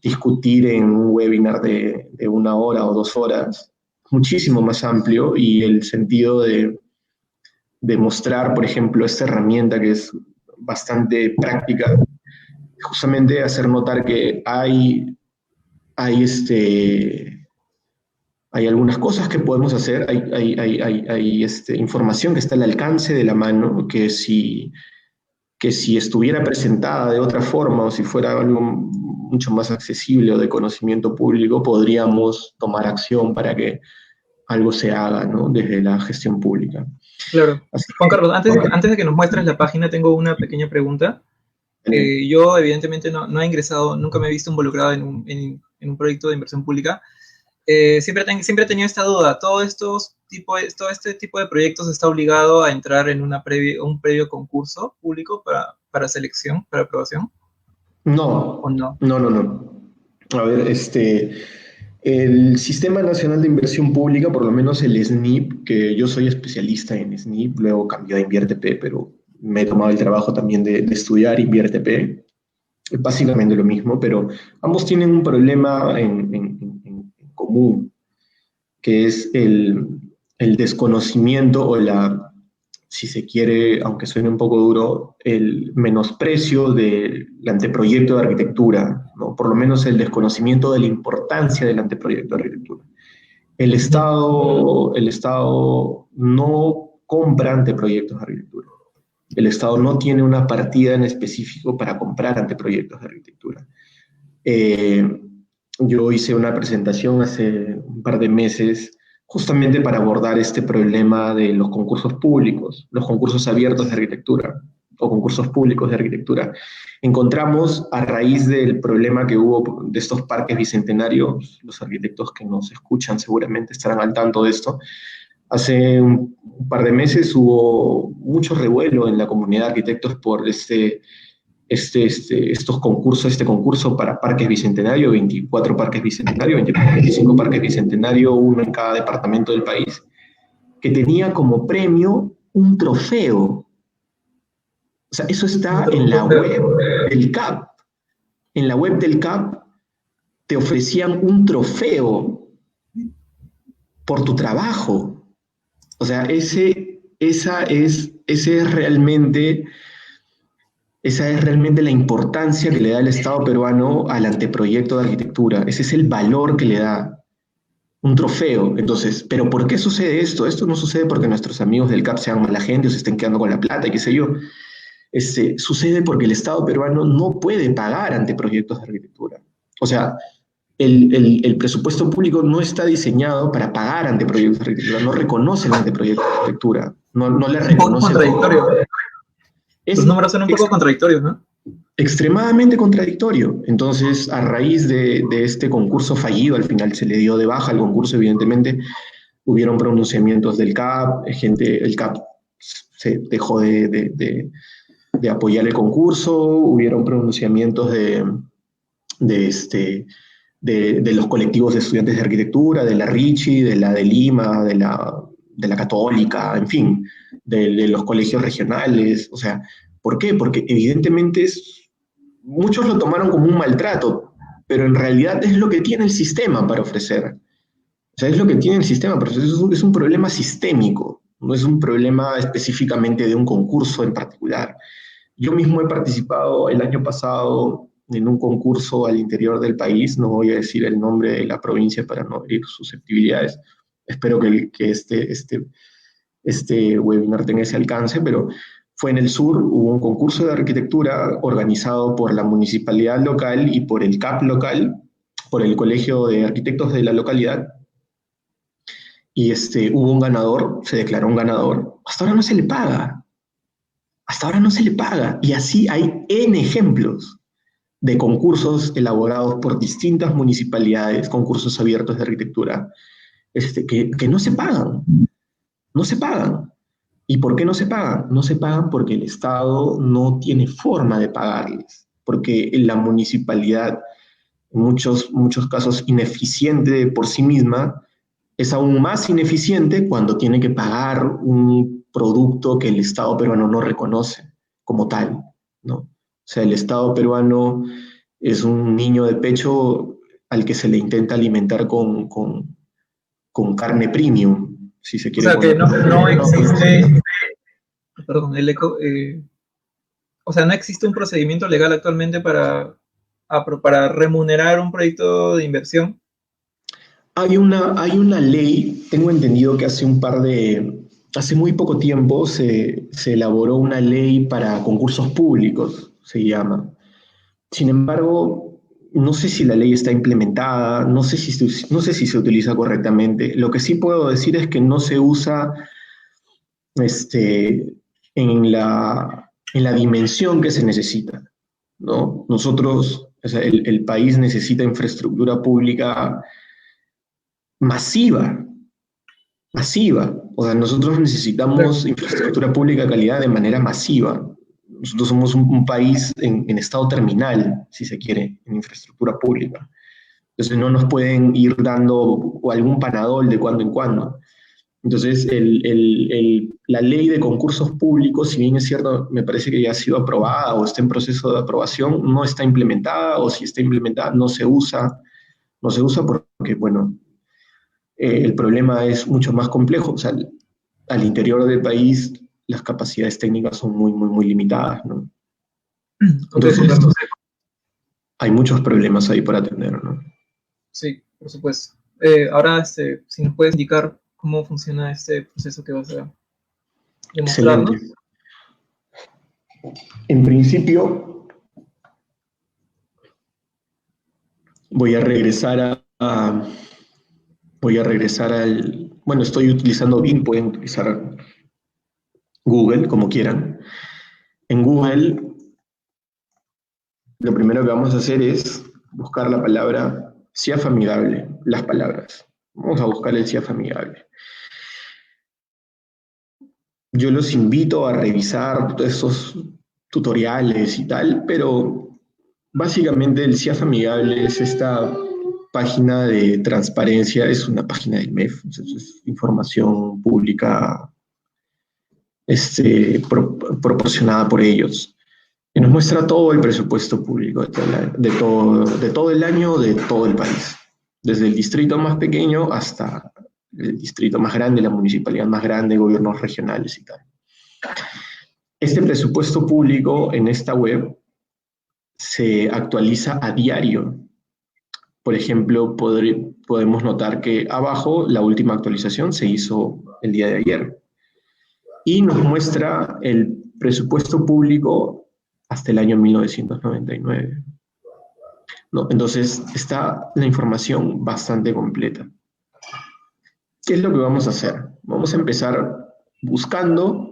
discutir en un webinar de 1 hora o 2 horas. Muchísimo más amplio, y el sentido de mostrar, por ejemplo, esta herramienta que es bastante práctica, justamente hacer notar que hay algunas cosas que podemos hacer, hay información que está al alcance de la mano, que si estuviera presentada de otra forma o si fuera algo mucho más accesible o de conocimiento público, podríamos tomar acción para que algo se haga, ¿no? Desde la gestión pública. Claro. Juan Carlos, antes de que nos muestres la página, tengo una pequeña pregunta. Yo, evidentemente, no he ingresado, nunca me he visto involucrado en un proyecto de inversión pública. Siempre he tenido esta duda. Todo este tipo de proyectos está obligado a entrar en un previo concurso público para selección, para aprobación. No. ¿O no? No. A ver, el Sistema Nacional de Inversión Pública, por lo menos el SNIP, que yo soy especialista en SNIP, luego cambió a InviérteP, pero me he tomado el trabajo también de estudiar InviérteP. Es básicamente lo mismo, pero ambos tienen un problema en común, que es el desconocimiento o si se quiere, aunque suene un poco duro, el menosprecio del anteproyecto de arquitectura, ¿no? Por lo menos el desconocimiento de la importancia del anteproyecto de arquitectura. El Estado no compra anteproyectos de arquitectura. El Estado no tiene una partida en específico para comprar anteproyectos de arquitectura. Yo hice una presentación hace un par de meses justamente para abordar este problema de los concursos públicos, los concursos abiertos de arquitectura o concursos públicos de arquitectura. Encontramos, a raíz del problema que hubo de estos parques bicentenarios, los arquitectos que nos escuchan seguramente estarán al tanto de esto, hace un par de meses hubo mucho revuelo en la comunidad de arquitectos por este concurso para parques bicentenario, 24 parques bicentenario, 25 parques bicentenario, uno en cada departamento del país, que tenía como premio un trofeo. O sea, eso está en la web del CAP. En la web del CAP te ofrecían un trofeo por tu trabajo. O sea, esa es realmente la importancia que le da el Estado peruano al anteproyecto de arquitectura. Ese es el valor que le da un trofeo. Entonces, ¿pero por qué sucede esto? Esto no sucede porque nuestros amigos del CAP sean mala gente o se estén quedando con la plata y qué sé yo. Sucede porque el Estado peruano no puede pagar anteproyectos de arquitectura. O sea, el presupuesto público no está diseñado para pagar anteproyectos de arquitectura, no reconoce el anteproyecto de arquitectura, no le reconoce. Es contradictorio. Los números son un poco contradictorios, ¿no? Extremadamente contradictorio. Entonces, a raíz de este concurso fallido, al final se le dio de baja al concurso, evidentemente, hubieron pronunciamientos del CAP, el CAP se dejó de apoyar el concurso, hubieron pronunciamientos de los colectivos de estudiantes de arquitectura, de la Ricci, de la de Lima, de la Católica, en fin, de los colegios regionales. O sea, ¿por qué? Porque evidentemente muchos lo tomaron como un maltrato, pero en realidad es lo que tiene el sistema para ofrecer. O sea, es lo que tiene el sistema, pero es un problema sistémico, no es un problema específicamente de un concurso en particular. Yo mismo he participado el año pasado en un concurso al interior del país, no voy a decir el nombre de la provincia para no herir susceptibilidades, espero que este webinar tenga ese alcance, pero fue en el sur, hubo un concurso de arquitectura organizado por la municipalidad local y por el CAP local, por el Colegio de Arquitectos de la localidad, y hubo un ganador, se declaró un ganador. Hasta ahora no se le paga. Hasta ahora no se le paga. Y así hay N ejemplos de concursos elaborados por distintas municipalidades, concursos abiertos de arquitectura, que no se pagan. No se pagan. ¿Y por qué no se pagan? No se pagan porque el Estado no tiene forma de pagarles. Porque la municipalidad, en muchos casos ineficiente por sí misma, es aún más ineficiente cuando tiene que pagar un producto que el Estado peruano no reconoce como tal, ¿no? O sea, el Estado peruano es un niño de pecho al que se le intenta alimentar con carne premium, si se quiere. O sea, que no existe, perdón, el eco, o sea, no existe un procedimiento legal actualmente para remunerar un proyecto de inversión. Hay una ley, tengo entendido que hace muy poco tiempo se elaboró una ley para concursos públicos, se llama. Sin embargo, no sé si la ley está implementada, no sé si se utiliza correctamente. Lo que sí puedo decir es que no se usa en la dimensión que se necesita, ¿no? Nosotros, o sea, el país necesita infraestructura pública masiva. O sea, nosotros necesitamos infraestructura pública de calidad de manera masiva. Nosotros somos un país en estado terminal, si se quiere, en infraestructura pública. Entonces no nos pueden ir dando algún panadol de cuando en cuando. Entonces la ley de concursos públicos, si bien es cierto, me parece que ya ha sido aprobada o está en proceso de aprobación, no está implementada, o si está implementada no se usa porque, bueno, el problema es mucho más complejo. O sea, al interior del país las capacidades técnicas son muy, muy, muy limitadas, ¿no? Entonces, hay muchos problemas ahí por atender, ¿no? Sí, por supuesto. Ahora, si nos puedes indicar cómo funciona este proceso que vas a demostrarnos. Excelente. En principio, voy a regresar bueno, estoy utilizando Bing, pueden utilizar Google, como quieran. En Google, lo primero que vamos a hacer es buscar la palabra CIAF amigable, las palabras. Vamos a buscar el CIAF amigable. Yo los invito a revisar todos esos tutoriales y tal, pero básicamente el CIAF amigable es esta página de transparencia, es una página del MEF, es información pública proporcionada por ellos, y nos muestra todo el presupuesto público de todo el año, de todo el país, desde el distrito más pequeño hasta el distrito más grande, la municipalidad más grande, gobiernos regionales y tal. Este presupuesto público en esta web se actualiza a diario. Por ejemplo, podemos notar que abajo la última actualización se hizo el día de ayer. Y nos muestra el presupuesto público hasta el año 1999. ¿No? Entonces, está la información bastante completa. ¿Qué es lo que vamos a hacer? Vamos a empezar buscando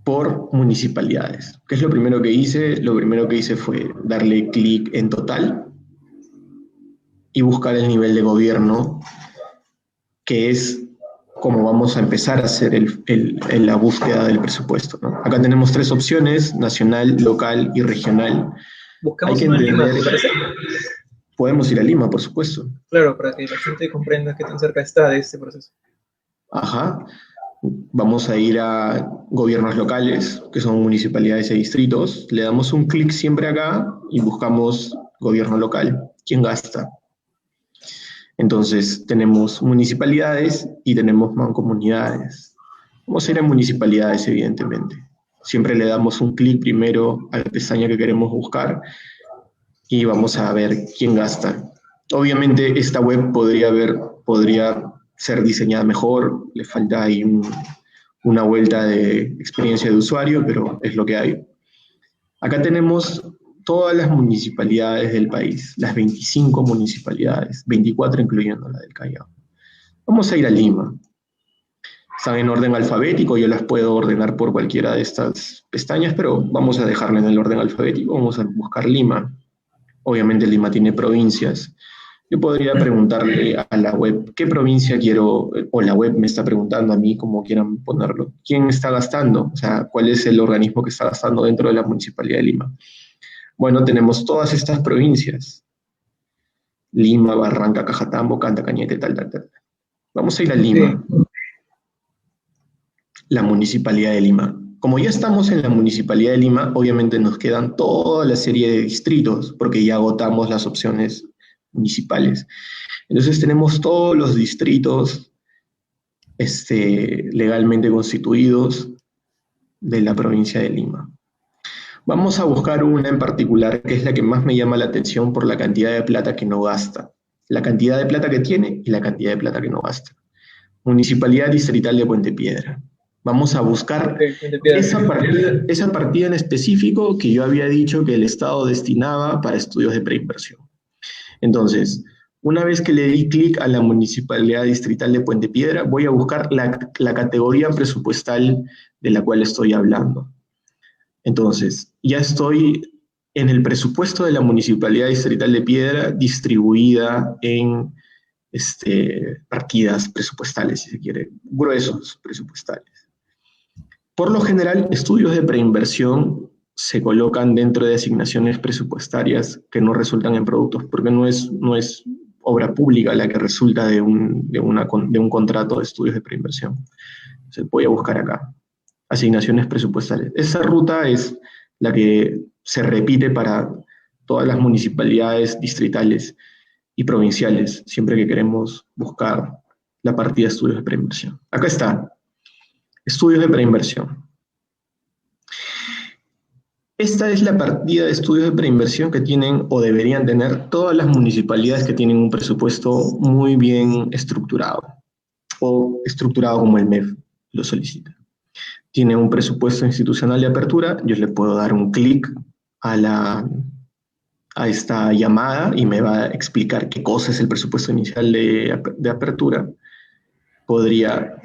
por municipalidades. ¿Qué es lo primero que hice? Lo primero que hice fue darle clic en total y buscar el nivel de gobierno que es como vamos a empezar a hacer la búsqueda del presupuesto, ¿no? Acá tenemos 3 opciones: nacional, local y regional. Hay Buscamos que uno en Lima, entender, ¿te parece? podemos ir a Lima, por supuesto. Claro, para que la gente comprenda qué tan cerca está de este proceso. Ajá. Vamos a ir a gobiernos locales, que son municipalidades y distritos. Le damos un clic siempre acá y buscamos gobierno local. ¿Quién gasta? Entonces tenemos municipalidades y tenemos mancomunidades. Vamos a ir a municipalidades, evidentemente. Siempre le damos un clic primero a la pestaña que queremos buscar y vamos a ver quién gasta. Obviamente esta web podría ser diseñada mejor, le falta ahí una vuelta de experiencia de usuario, pero es lo que hay. Acá tenemos todas las municipalidades del país, las 25 municipalidades, 24 incluyendo la del Callao. Vamos a ir a Lima. Están en orden alfabético, yo las puedo ordenar por cualquiera de estas pestañas, pero vamos a dejarla en el orden alfabético, vamos a buscar Lima. Obviamente Lima tiene provincias. Yo podría preguntarle a la web qué provincia quiero, o la web me está preguntando a mí, como quieran ponerlo, quién está gastando, o sea, cuál es el organismo que está gastando dentro de la Municipalidad de Lima. Bueno, tenemos todas estas provincias: Lima, Barranca, Cajatambo, Canta, Cañete, tal, tal, tal. Vamos a ir a Lima. Sí. La Municipalidad de Lima. Como ya estamos en la Municipalidad de Lima, obviamente nos quedan toda la serie de distritos, porque ya agotamos las opciones municipales. Entonces tenemos todos los distritos legalmente constituidos de la provincia de Lima. Vamos a buscar una en particular, que es la que más me llama la atención por la cantidad de plata que no gasta. La cantidad de plata que tiene y la cantidad de plata que no gasta. Municipalidad Distrital de Puente Piedra. Vamos a buscar esa partida en específico que yo había dicho que el Estado destinaba para estudios de preinversión. Entonces, una vez que le di clic a la Municipalidad Distrital de Puente Piedra, voy a buscar la categoría presupuestal de la cual estoy hablando. Entonces, ya estoy en el presupuesto de la Municipalidad Distrital de Piedra distribuida en partidas presupuestales, si se quiere, gruesos presupuestales. Por lo general, estudios de preinversión se colocan dentro de asignaciones presupuestarias que no resultan en productos, porque no es obra pública la que resulta de un contrato de estudios de preinversión. Entonces voy a buscar acá, asignaciones presupuestales. Esa ruta es la que se repite para todas las municipalidades distritales y provinciales, siempre que queremos buscar la partida de estudios de preinversión. Acá está. Estudios de preinversión. Esta es la partida de estudios de preinversión que tienen o deberían tener todas las municipalidades que tienen un presupuesto muy bien estructurado, o estructurado como el MEF lo solicita. Tiene un presupuesto institucional de apertura, yo le puedo dar un clic a esta llamada y me va a explicar qué cosa es el presupuesto inicial de apertura. Podría...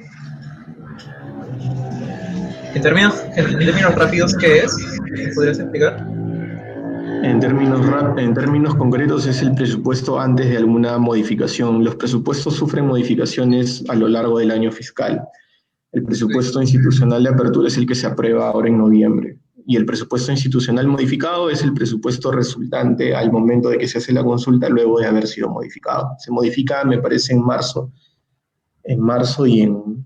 En términos rápidos, ¿qué es? ¿Podrías explicar? En términos concretos es el presupuesto antes de alguna modificación. Los presupuestos sufren modificaciones a lo largo del año fiscal. El presupuesto institucional de apertura es el que se aprueba ahora en noviembre. Y el presupuesto institucional modificado es el presupuesto resultante al momento de que se hace la consulta luego de haber sido modificado. Se modifica, me parece, en marzo y en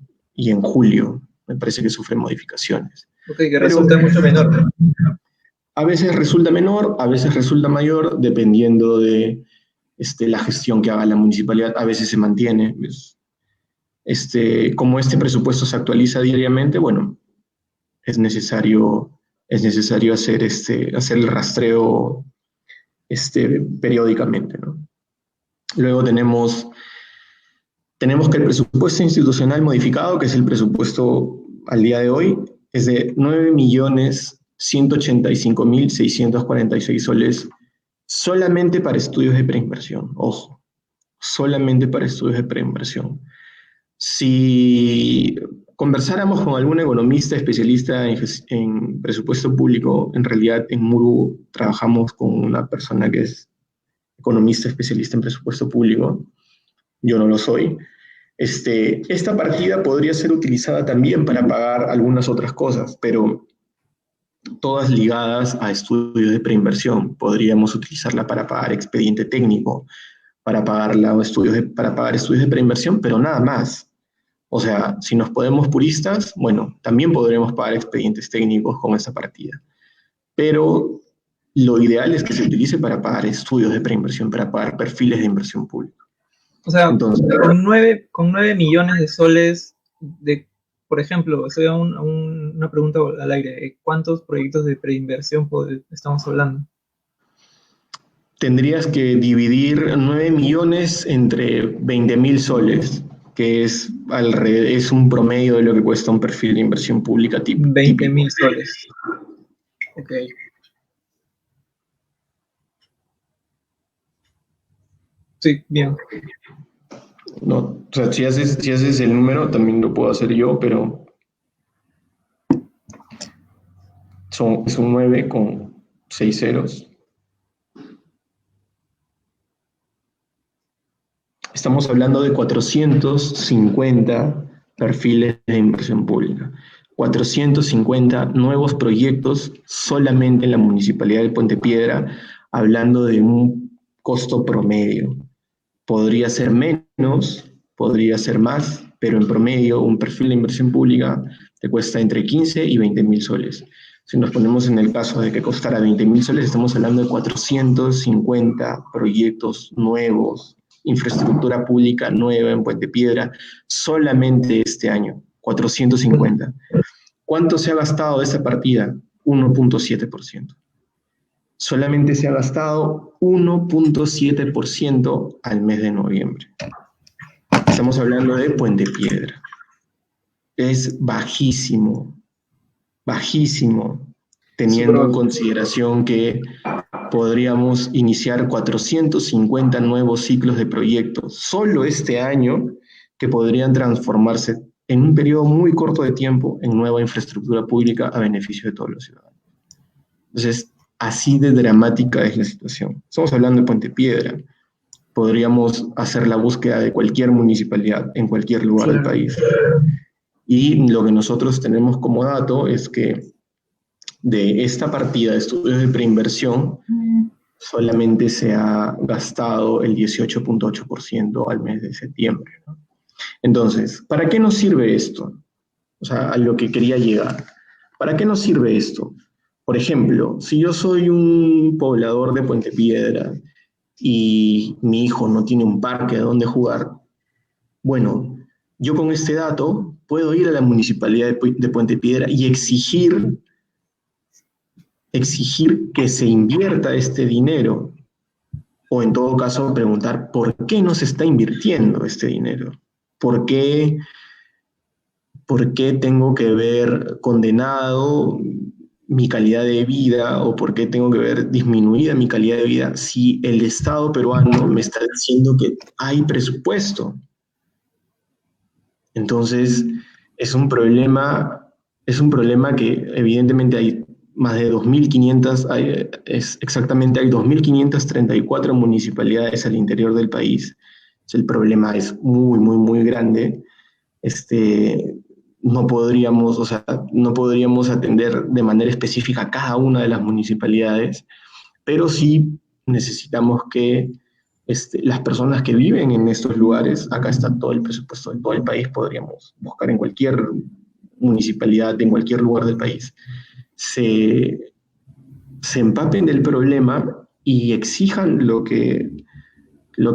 julio. Me parece que sufren modificaciones. Ok, que resulta mucho menor. A veces resulta menor, a veces resulta mayor, dependiendo de la gestión que haga la municipalidad. A veces se mantiene. Como este presupuesto se actualiza diariamente, bueno, es necesario hacer el rastreo periódicamente, ¿no? Luego tenemos que el presupuesto institucional modificado, que es el presupuesto al día de hoy, es de 9.185.646 soles solamente para estudios de preinversión. Ojo, solamente para estudios de preinversión. Si conversáramos con algún economista especialista en presupuesto público, en realidad en Muru trabajamos con una persona que es economista especialista en presupuesto público, yo no lo soy. Esta partida podría ser utilizada también para pagar algunas otras cosas, pero todas ligadas a estudios de preinversión. Podríamos utilizarla para pagar expediente técnico, para pagar estudios de preinversión, pero nada más. O sea, si nos podemos puristas, bueno, también podremos pagar expedientes técnicos con esta partida. Pero lo ideal es que se utilice para pagar estudios de preinversión, para pagar perfiles de inversión pública. O sea, Entonces, con 9 millones de soles, por ejemplo, estoy a una pregunta al aire. ¿Cuántos proyectos de preinversión estamos hablando? tendrías que dividir 9 millones entre 20.000 soles, que es un promedio de lo que cuesta un perfil de inversión pública típico. 20.000 soles. Ok. Sí, bien. No, o sea, si haces el número, también lo puedo hacer yo, pero es un 9 con 6 ceros. Estamos hablando de 450 perfiles de inversión pública. 450 nuevos proyectos solamente en la Municipalidad de Puente Piedra, hablando de un costo promedio. Podría ser menos, podría ser más, pero en promedio un perfil de inversión pública te cuesta entre 15 y 20.000 soles. Si nos ponemos en el caso de que costara 20.000 soles, estamos hablando de 450 proyectos nuevos, infraestructura pública nueva en Puente Piedra, solamente este año, 450. ¿Cuánto se ha gastado de esa partida? 1.7%. Solamente se ha gastado 1.7% al mes de noviembre. Estamos hablando de Puente Piedra. Es bajísimo, teniendo en consideración que podríamos iniciar 450 nuevos ciclos de proyectos solo este año que podrían transformarse en un periodo muy corto de tiempo en nueva infraestructura pública a beneficio de todos los ciudadanos. Entonces, así de dramática es la situación. Estamos hablando de Puente Piedra. Podríamos hacer la búsqueda de cualquier municipalidad en cualquier lugar del país. Y lo que nosotros tenemos como dato es que de esta partida de estudios de preinversión, solamente se ha gastado el 18.8% al mes de septiembre, ¿no? Entonces, ¿para qué nos sirve esto? O sea, a lo que quería llegar. ¿Para qué nos sirve esto? Por ejemplo, si yo soy un poblador de Puente Piedra y mi hijo no tiene un parque donde jugar, bueno, yo con este dato puedo ir a la municipalidad de Puente Piedra y exigir que se invierta este dinero, o en todo caso preguntar por qué no se está invirtiendo este dinero, por qué tengo que ver condenado mi calidad de vida o por qué tengo que ver disminuida mi calidad de vida si el Estado peruano me está diciendo que hay presupuesto. Entonces, es un problema que evidentemente hay más de 2.500, hay 2.534 municipalidades al interior del país. El problema es muy, muy, muy grande. No podríamos atender de manera específica a cada una de las municipalidades, pero sí necesitamos que las personas que viven en estos lugares, acá está todo el presupuesto de todo el país, podríamos buscar en cualquier municipalidad, en cualquier lugar del país, se empapen del problema y exijan lo que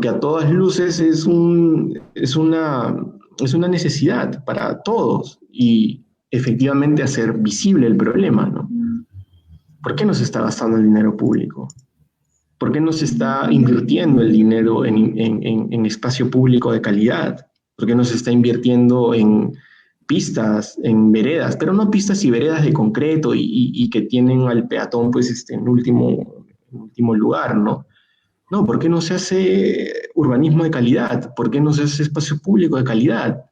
a todas luces es una necesidad para todos y efectivamente hacer visible el problema, ¿no? ¿Por qué no se está gastando el dinero público? ¿Por qué no se está invirtiendo el dinero en espacio público de calidad? ¿Por qué no se está invirtiendo en pistas, en veredas, pero no pistas y veredas de concreto y que tienen al peatón pues en último lugar, ¿no? No, ¿por qué no se hace urbanismo de calidad? ¿Por qué no se hace espacio público de calidad?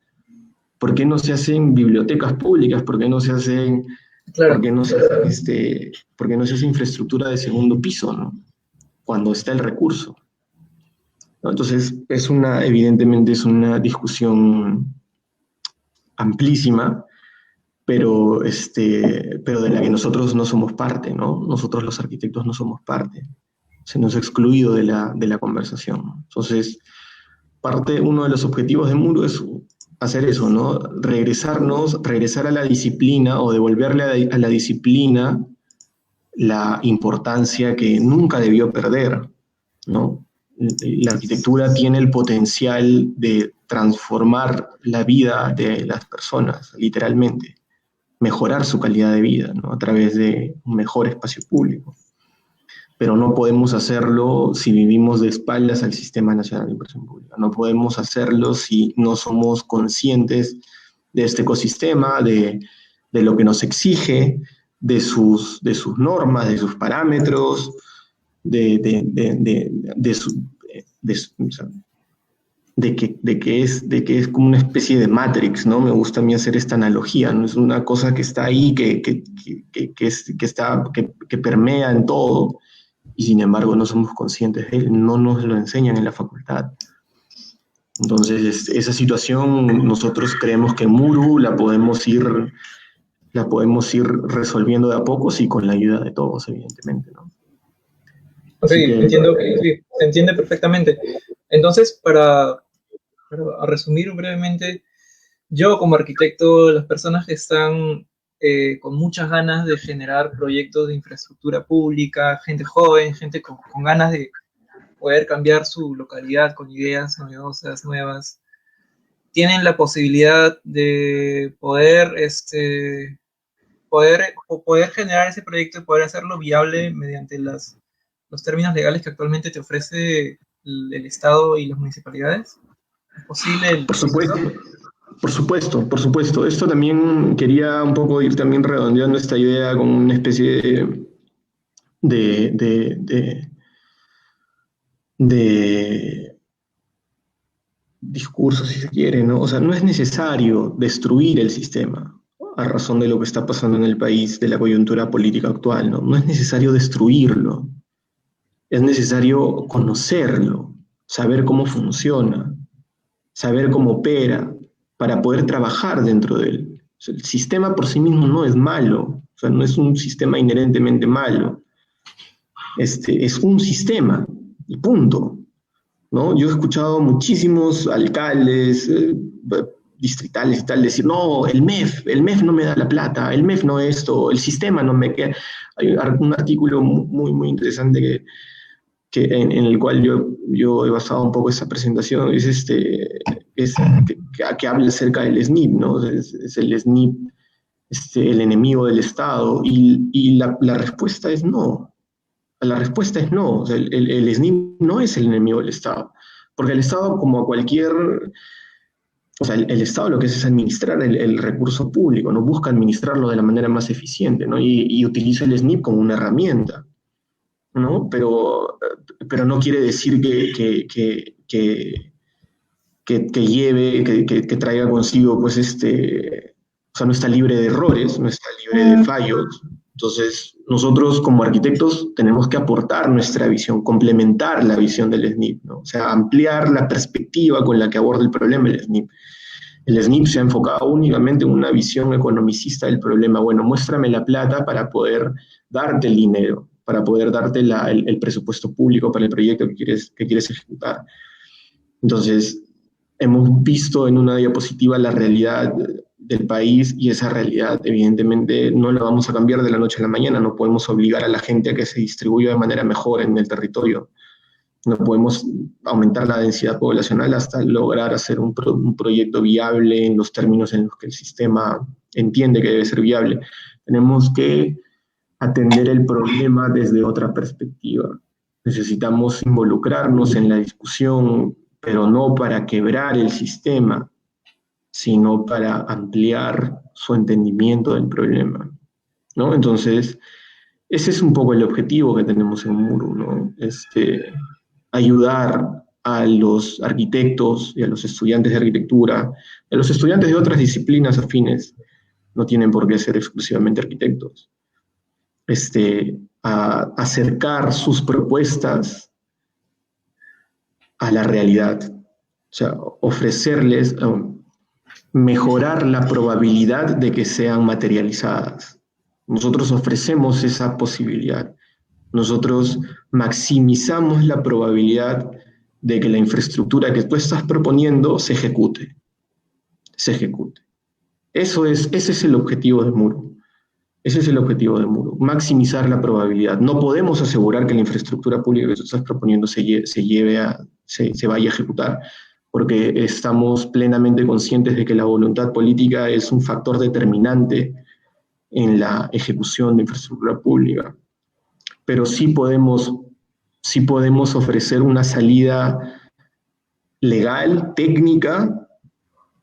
¿Por qué no se hacen bibliotecas públicas? ¿Por qué no se hacen, Claro. por qué no se hace infraestructura de segundo piso, ¿no? Cuando está el recurso. ¿no? Entonces, evidentemente es una discusión amplísima, pero de la que nosotros no somos parte, ¿no? Nosotros los arquitectos no somos parte. Se nos ha excluido de la conversación. Entonces, uno de los objetivos de Muro es hacer eso, ¿no? Regresar a la disciplina o devolverle a la disciplina la importancia que nunca debió perder, ¿no? La arquitectura tiene el potencial de transformar la vida de las personas, literalmente, mejorar su calidad de vida, ¿no? A través de un mejor espacio público. Pero no podemos hacerlo si vivimos de espaldas al Sistema Nacional de Inversión Pública. No podemos hacerlo si no somos conscientes de este ecosistema, de lo que nos exige, de sus normas, de sus parámetros, de que es como una especie de Matrix, ¿no? Me gusta a mí hacer esta analogía, ¿no? Es una cosa que está ahí, que permea en todo, y sin embargo no somos conscientes de él, no nos lo enseñan en la facultad. Entonces, esa situación nosotros creemos que en Muru la podemos ir resolviendo de a pocos y con la ayuda de todos, evidentemente, ¿no? Sí, entiendo, sí, se entiende perfectamente. Entonces, para resumir brevemente, yo como arquitecto, las personas que están con muchas ganas de generar proyectos de infraestructura pública, gente joven, gente con ganas de poder cambiar su localidad con ideas novedosas, nuevas, tienen la posibilidad de poder generar ese proyecto y poder hacerlo viable mediante los términos legales que actualmente te ofrece el Estado y las municipalidades. ¿Es posible? Por supuesto. Por supuesto. Esto también quería un poco ir también redondeando esta idea con una especie de discurso, si se quiere, ¿no? O sea, no es necesario destruir el sistema a razón de lo que está pasando en el país, de la coyuntura política actual, ¿no? No es necesario destruirlo, es necesario conocerlo, saber cómo funciona, saber cómo opera, para poder trabajar dentro de él. O sea, el sistema por sí mismo no es malo, o sea, no es un sistema inherentemente malo. Es un sistema, y punto, ¿no? Yo he escuchado muchísimos alcaldes distritales y tal decir, no, el MEF no me da la plata, el MEF no esto, el sistema no me queda. Hay un artículo muy, muy interesante en el cual yo he basado un poco esa presentación, que habla acerca del SNIP, ¿no? Es el SNIP el enemigo del Estado, y la respuesta es no. La respuesta es no. O sea, el SNIP no es el enemigo del Estado, porque el Estado, como cualquier... O sea, el Estado lo que es administrar el recurso público, no busca administrarlo de la manera más eficiente, ¿no? Y utiliza el SNIP como una herramienta, ¿no? Pero no quiere decir que traiga consigo, pues, o sea, no está libre de errores, no está libre de fallos. Entonces, nosotros como arquitectos tenemos que aportar nuestra visión, complementar la visión del SNIP, ¿no? O sea, ampliar la perspectiva con la que aborda el problema el SNIP. El SNIP se ha enfocado únicamente en una visión economicista del problema. Bueno, muéstrame la plata para poder darte el dinero, para poder darte el presupuesto público para el proyecto que quieres ejecutar. Entonces, hemos visto en una diapositiva la realidad del país, y esa realidad evidentemente no la vamos a cambiar de la noche a la mañana. No podemos obligar a la gente a que se distribuya de manera mejor en el territorio. No podemos aumentar la densidad poblacional hasta lograr hacer un proyecto viable en los términos en los que el sistema entiende que debe ser viable. Tenemos que atender el problema desde otra perspectiva. Necesitamos involucrarnos en la discusión, pero no para quebrar el sistema, sino para ampliar su entendimiento del problema, ¿no? Entonces, ese es un poco el objetivo que tenemos en Muru, ¿no? Ayudar a los arquitectos y a los estudiantes de arquitectura, a los estudiantes de otras disciplinas afines, no tienen por qué ser exclusivamente arquitectos, a acercar sus propuestas a la realidad. O sea, ofrecerles, mejorar la probabilidad de que sean materializadas. Nosotros ofrecemos esa posibilidad. Nosotros maximizamos la probabilidad de que la infraestructura que tú estás proponiendo se ejecute. Se ejecute. Ese es el objetivo de Muro. Ese es el objetivo de Muro, maximizar la probabilidad. No podemos asegurar que la infraestructura pública que tú estás proponiendo se vaya a ejecutar, porque estamos plenamente conscientes de que la voluntad política es un factor determinante en la ejecución de infraestructura pública. Pero sí podemos ofrecer una salida legal, técnica,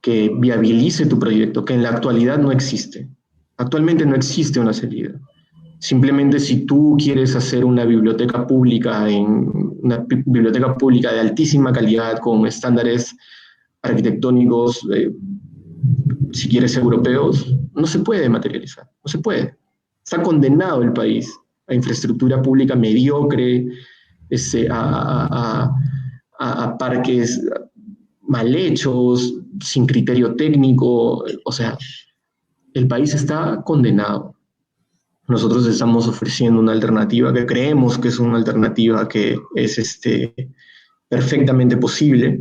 que viabilice tu proyecto, que en la actualidad no existe. Actualmente no existe una salida. Simplemente si tú quieres hacer una biblioteca pública de altísima calidad, con estándares arquitectónicos, si quieres europeos, no se puede materializar, no se puede. Está condenado el país a infraestructura pública mediocre, a parques mal hechos, sin criterio técnico. O sea, el país está condenado. Nosotros estamos ofreciendo una alternativa que creemos que es una alternativa que es perfectamente posible.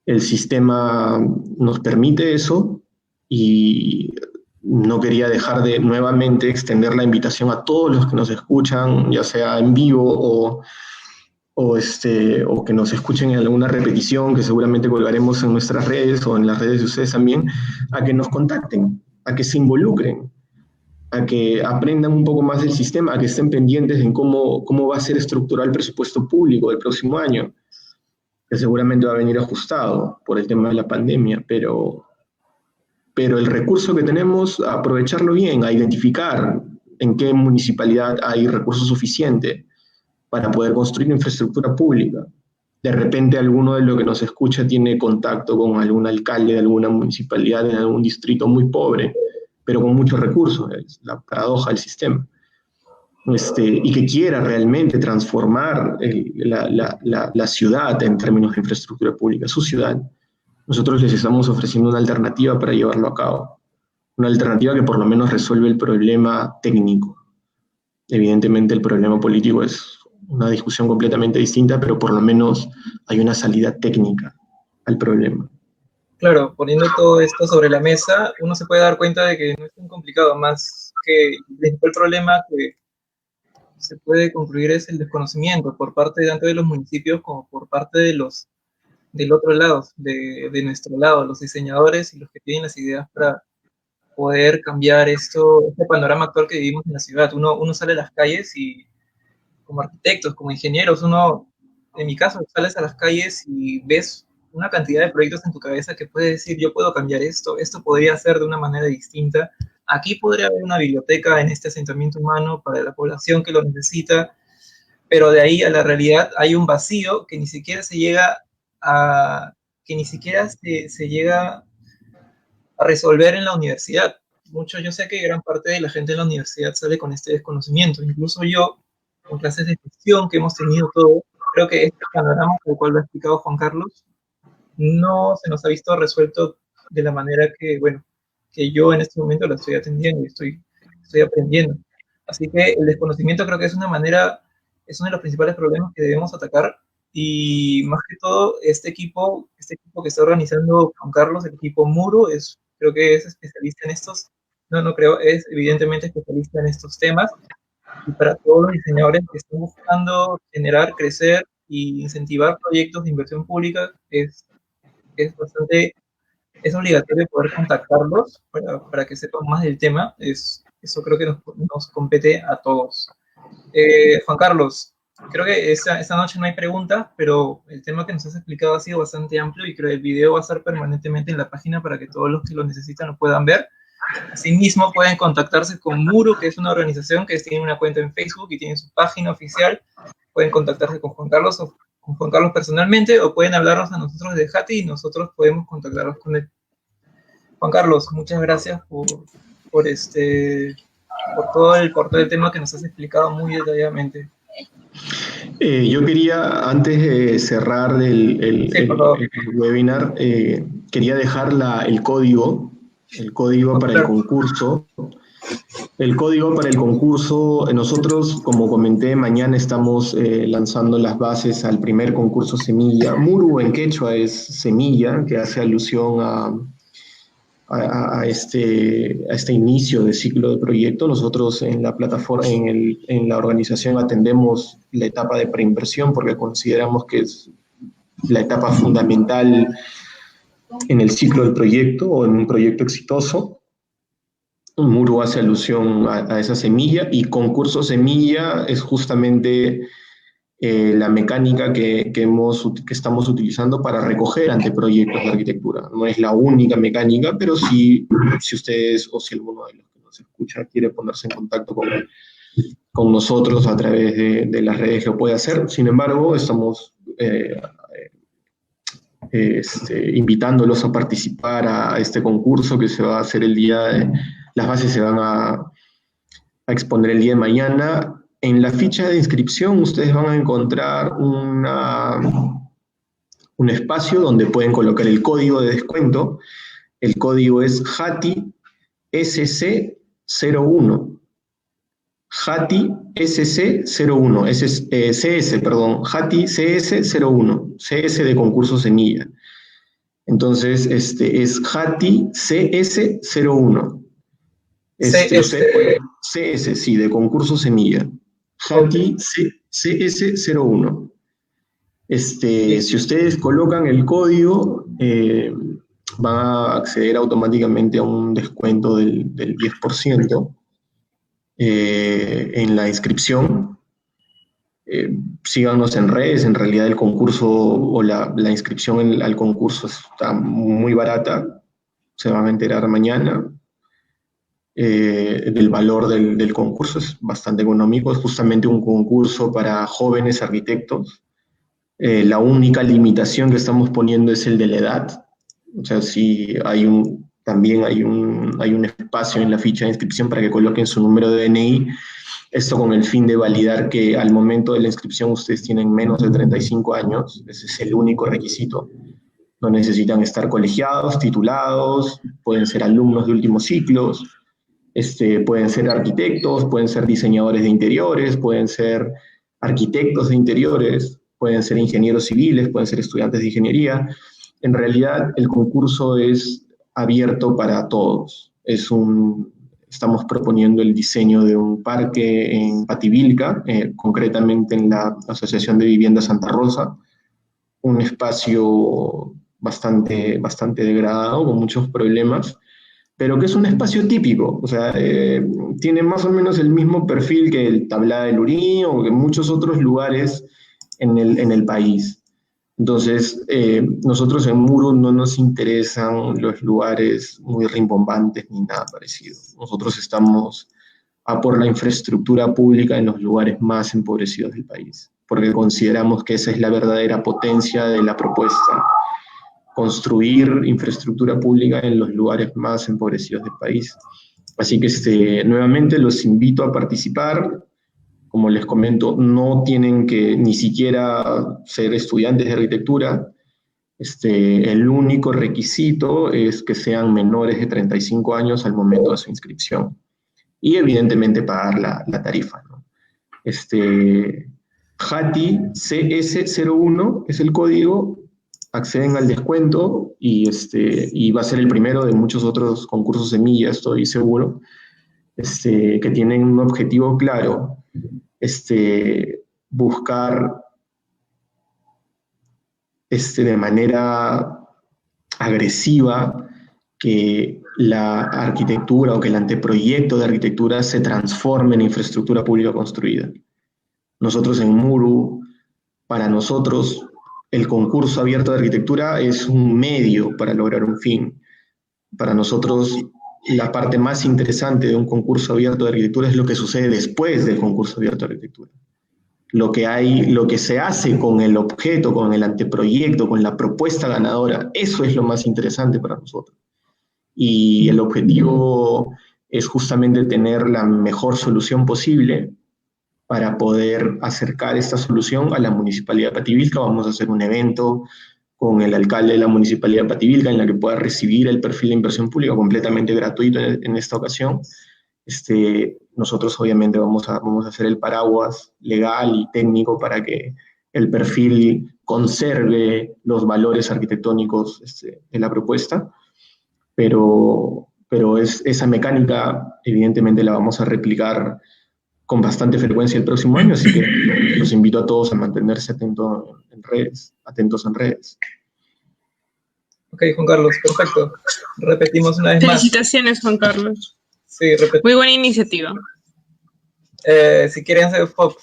El sistema nos permite eso y no quería dejar de nuevamente extender la invitación a todos los que nos escuchan, ya sea en vivo o que nos escuchen en alguna repetición que seguramente colgaremos en nuestras redes o en las redes de ustedes también, a que nos contacten, a que se involucren, a que aprendan un poco más del sistema, a que estén pendientes en cómo va a ser estructural el presupuesto público del próximo año, que seguramente va a venir ajustado por el tema de la pandemia, pero el recurso que tenemos, a aprovecharlo bien, a identificar en qué municipalidad hay recurso suficiente para poder construir infraestructura pública. De repente alguno de los que nos escucha tiene contacto con algún alcalde de alguna municipalidad en algún distrito muy pobre, pero con muchos recursos, es la paradoja del sistema. Y que quiera realmente transformar la ciudad en términos de infraestructura pública, su ciudad. Nosotros les estamos ofreciendo una alternativa para llevarlo a cabo. Una alternativa que por lo menos resuelve el problema técnico. Evidentemente el problema político es una discusión completamente distinta, pero por lo menos hay una salida técnica al problema. Claro, poniendo todo esto sobre la mesa, uno se puede dar cuenta de que no es tan complicado, más que el principal problema que se puede concluir es el desconocimiento por parte tanto de los municipios como por parte de los del otro lado, de nuestro lado, los diseñadores y los que tienen las ideas para poder cambiar este panorama actual que vivimos en la ciudad. Uno sale a las calles y como arquitectos, como ingenieros, en mi caso, sales a las calles y ves una cantidad de proyectos en tu cabeza que puedes decir, yo puedo cambiar esto podría ser de una manera distinta, aquí podría haber una biblioteca en este asentamiento humano para la población que lo necesita, pero de ahí a la realidad hay un vacío que ni siquiera se llega a resolver en la universidad. Yo sé que gran parte de la gente en la universidad sale con este desconocimiento, incluso yo, con clases de gestión que hemos tenido todo, creo que este panorama, el cual lo ha explicado Juan Carlos, no se nos ha visto resuelto de la manera que yo en este momento lo estoy atendiendo y estoy aprendiendo. Así que el desconocimiento creo que es uno de los principales problemas que debemos atacar, y más que todo este equipo que está organizando Juan Carlos, el equipo Muro, creo que es especialista en estos, es evidentemente especialista en estos temas, y para todos los diseñadores que están buscando generar, crecer y incentivar proyectos de inversión pública, es obligatorio poder contactarlos para que sepan más del tema. Eso creo que nos compete a todos. Juan Carlos, creo que esta noche no hay preguntas, pero el tema que nos has explicado ha sido bastante amplio y creo que el video va a estar permanentemente en la página para que todos los que lo necesitan lo puedan ver. Asimismo, pueden contactarse con Muro, que es una organización que tiene una cuenta en Facebook y tiene su página oficial. Pueden contactarse con Juan Carlos o con Juan Carlos personalmente, o pueden hablarnos a nosotros de Jati y nosotros podemos contactarlos con él. Juan Carlos, muchas gracias por todo el tema que nos has explicado muy detalladamente. Yo quería, antes de cerrar Sí, por favor. el webinar, quería dejar el código para el Claro. concurso. El código para el concurso, nosotros, como comenté, mañana estamos lanzando las bases al primer concurso Semilla. Muru en quechua es semilla, que hace alusión a este inicio de ciclo de proyecto. Nosotros en la plataforma, en la organización atendemos la etapa de preinversión porque consideramos que es la etapa fundamental en el ciclo del proyecto o en un proyecto exitoso. Muru hace alusión a esa semilla y concurso semilla es justamente la mecánica que estamos utilizando para recoger anteproyectos de arquitectura. No es la única mecánica, pero sí, si ustedes o si alguno de los que nos escucha quiere ponerse en contacto con nosotros a través de las redes, lo puede hacer. Sin embargo, estamos invitándolos a participar a este concurso que se va a hacer el día de... Las bases se van a exponer el día de mañana. En la ficha de inscripción ustedes van a encontrar un espacio donde pueden colocar el código de descuento. El código es JATI SC01. JATI SC01. CS, perdón. JATI CS01. CS de concurso semilla. Entonces, es JATI CS01. CS, sí, de concurso semilla. JATI CS01. Si ustedes colocan el código, van a acceder automáticamente a un descuento del 10% en la inscripción. Síganos en redes, en realidad el concurso o la inscripción al concurso está muy barata, se van a enterar mañana. El valor del concurso es bastante económico, es justamente un concurso para jóvenes arquitectos. La única limitación que estamos poniendo es el de la edad. O sea, sí también hay un espacio en la ficha de inscripción para que coloquen su número de DNI, esto con el fin de validar que al momento de la inscripción ustedes tienen menos de 35 años, ese es el único requisito. No necesitan estar colegiados, titulados, pueden ser alumnos de últimos ciclos, pueden ser arquitectos, pueden ser diseñadores de interiores, pueden ser arquitectos de interiores, pueden ser ingenieros civiles, pueden ser estudiantes de ingeniería. En realidad, el concurso es abierto para todos. Estamos proponiendo el diseño de un parque en Pativilca, concretamente en la Asociación de Vivienda Santa Rosa, un espacio bastante degradado, con muchos problemas, pero que es un espacio típico, o sea, tiene más o menos el mismo perfil que el Tablada del Urín o que muchos otros lugares en el país. Entonces, nosotros en Muru no nos interesan los lugares muy rimbombantes ni nada parecido. Nosotros estamos a por la infraestructura pública en los lugares más empobrecidos del país, porque consideramos que esa es la verdadera potencia de la propuesta. Construir infraestructura pública en los lugares más empobrecidos del país. Así que nuevamente los invito a participar. Como les comento, no tienen que ni siquiera ser estudiantes de arquitectura. El único requisito es que sean menores de 35 años al momento de su inscripción. Y evidentemente pagar la tarifa, ¿no? JATI CS01 es el código. Acceden al descuento y va a ser el primero de muchos otros concursos semilla, estoy seguro, que tienen un objetivo claro, buscar de manera agresiva que la arquitectura o que el anteproyecto de arquitectura se transforme en infraestructura pública construida. Nosotros en Muru, para nosotros, el concurso abierto de arquitectura es un medio para lograr un fin. Para nosotros, la parte más interesante de un concurso abierto de arquitectura es lo que sucede después del concurso abierto de arquitectura. Lo que se hace con el objeto, con el anteproyecto, con la propuesta ganadora, eso es lo más interesante para nosotros. Y el objetivo es justamente tener la mejor solución posible para poder acercar esta solución a la Municipalidad de Pativilca. Vamos a hacer un evento con el alcalde de la Municipalidad de Pativilca en la que pueda recibir el perfil de inversión pública completamente gratuito en esta ocasión. Nosotros obviamente vamos a hacer el paraguas legal y técnico para que el perfil conserve los valores arquitectónicos de la propuesta, pero esa mecánica evidentemente la vamos a replicar con bastante frecuencia el próximo año, así que los invito a todos a mantenerse atentos en redes. Ok, Juan Carlos, perfecto. Repetimos una vez más. Felicitaciones, Juan Carlos. Sí, muy buena iniciativa. Si quieren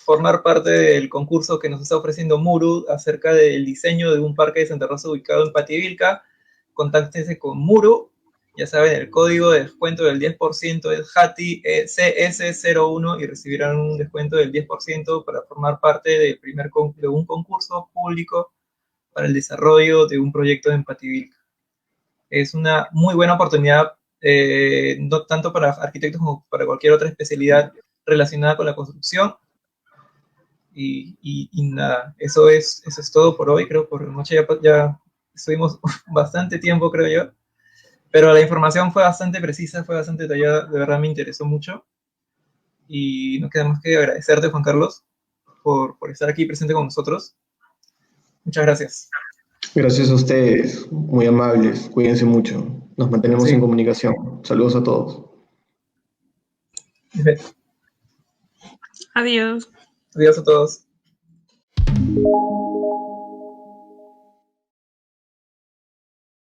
formar parte del concurso que nos está ofreciendo Muru acerca del diseño de un parque de Santa Rosa ubicado en Pativilca, contáctense con Muru. Ya saben, el código de descuento del 10% es JATI CS01 y recibirán un descuento del 10% para formar parte de un concurso público para el desarrollo de un proyecto en Pativilca. Es una muy buena oportunidad, no tanto para arquitectos como para cualquier otra especialidad relacionada con la construcción. Y nada, eso es todo por hoy. Creo que por noche ya estuvimos bastante tiempo, creo yo. Pero la información fue bastante precisa, fue bastante detallada, de verdad me interesó mucho. Y no queda más que agradecerte, Juan Carlos, por estar aquí presente con nosotros. Muchas gracias. Gracias a ustedes, muy amables, cuídense mucho. Nos mantenemos en comunicación. Saludos a todos. Adiós. Adiós a todos.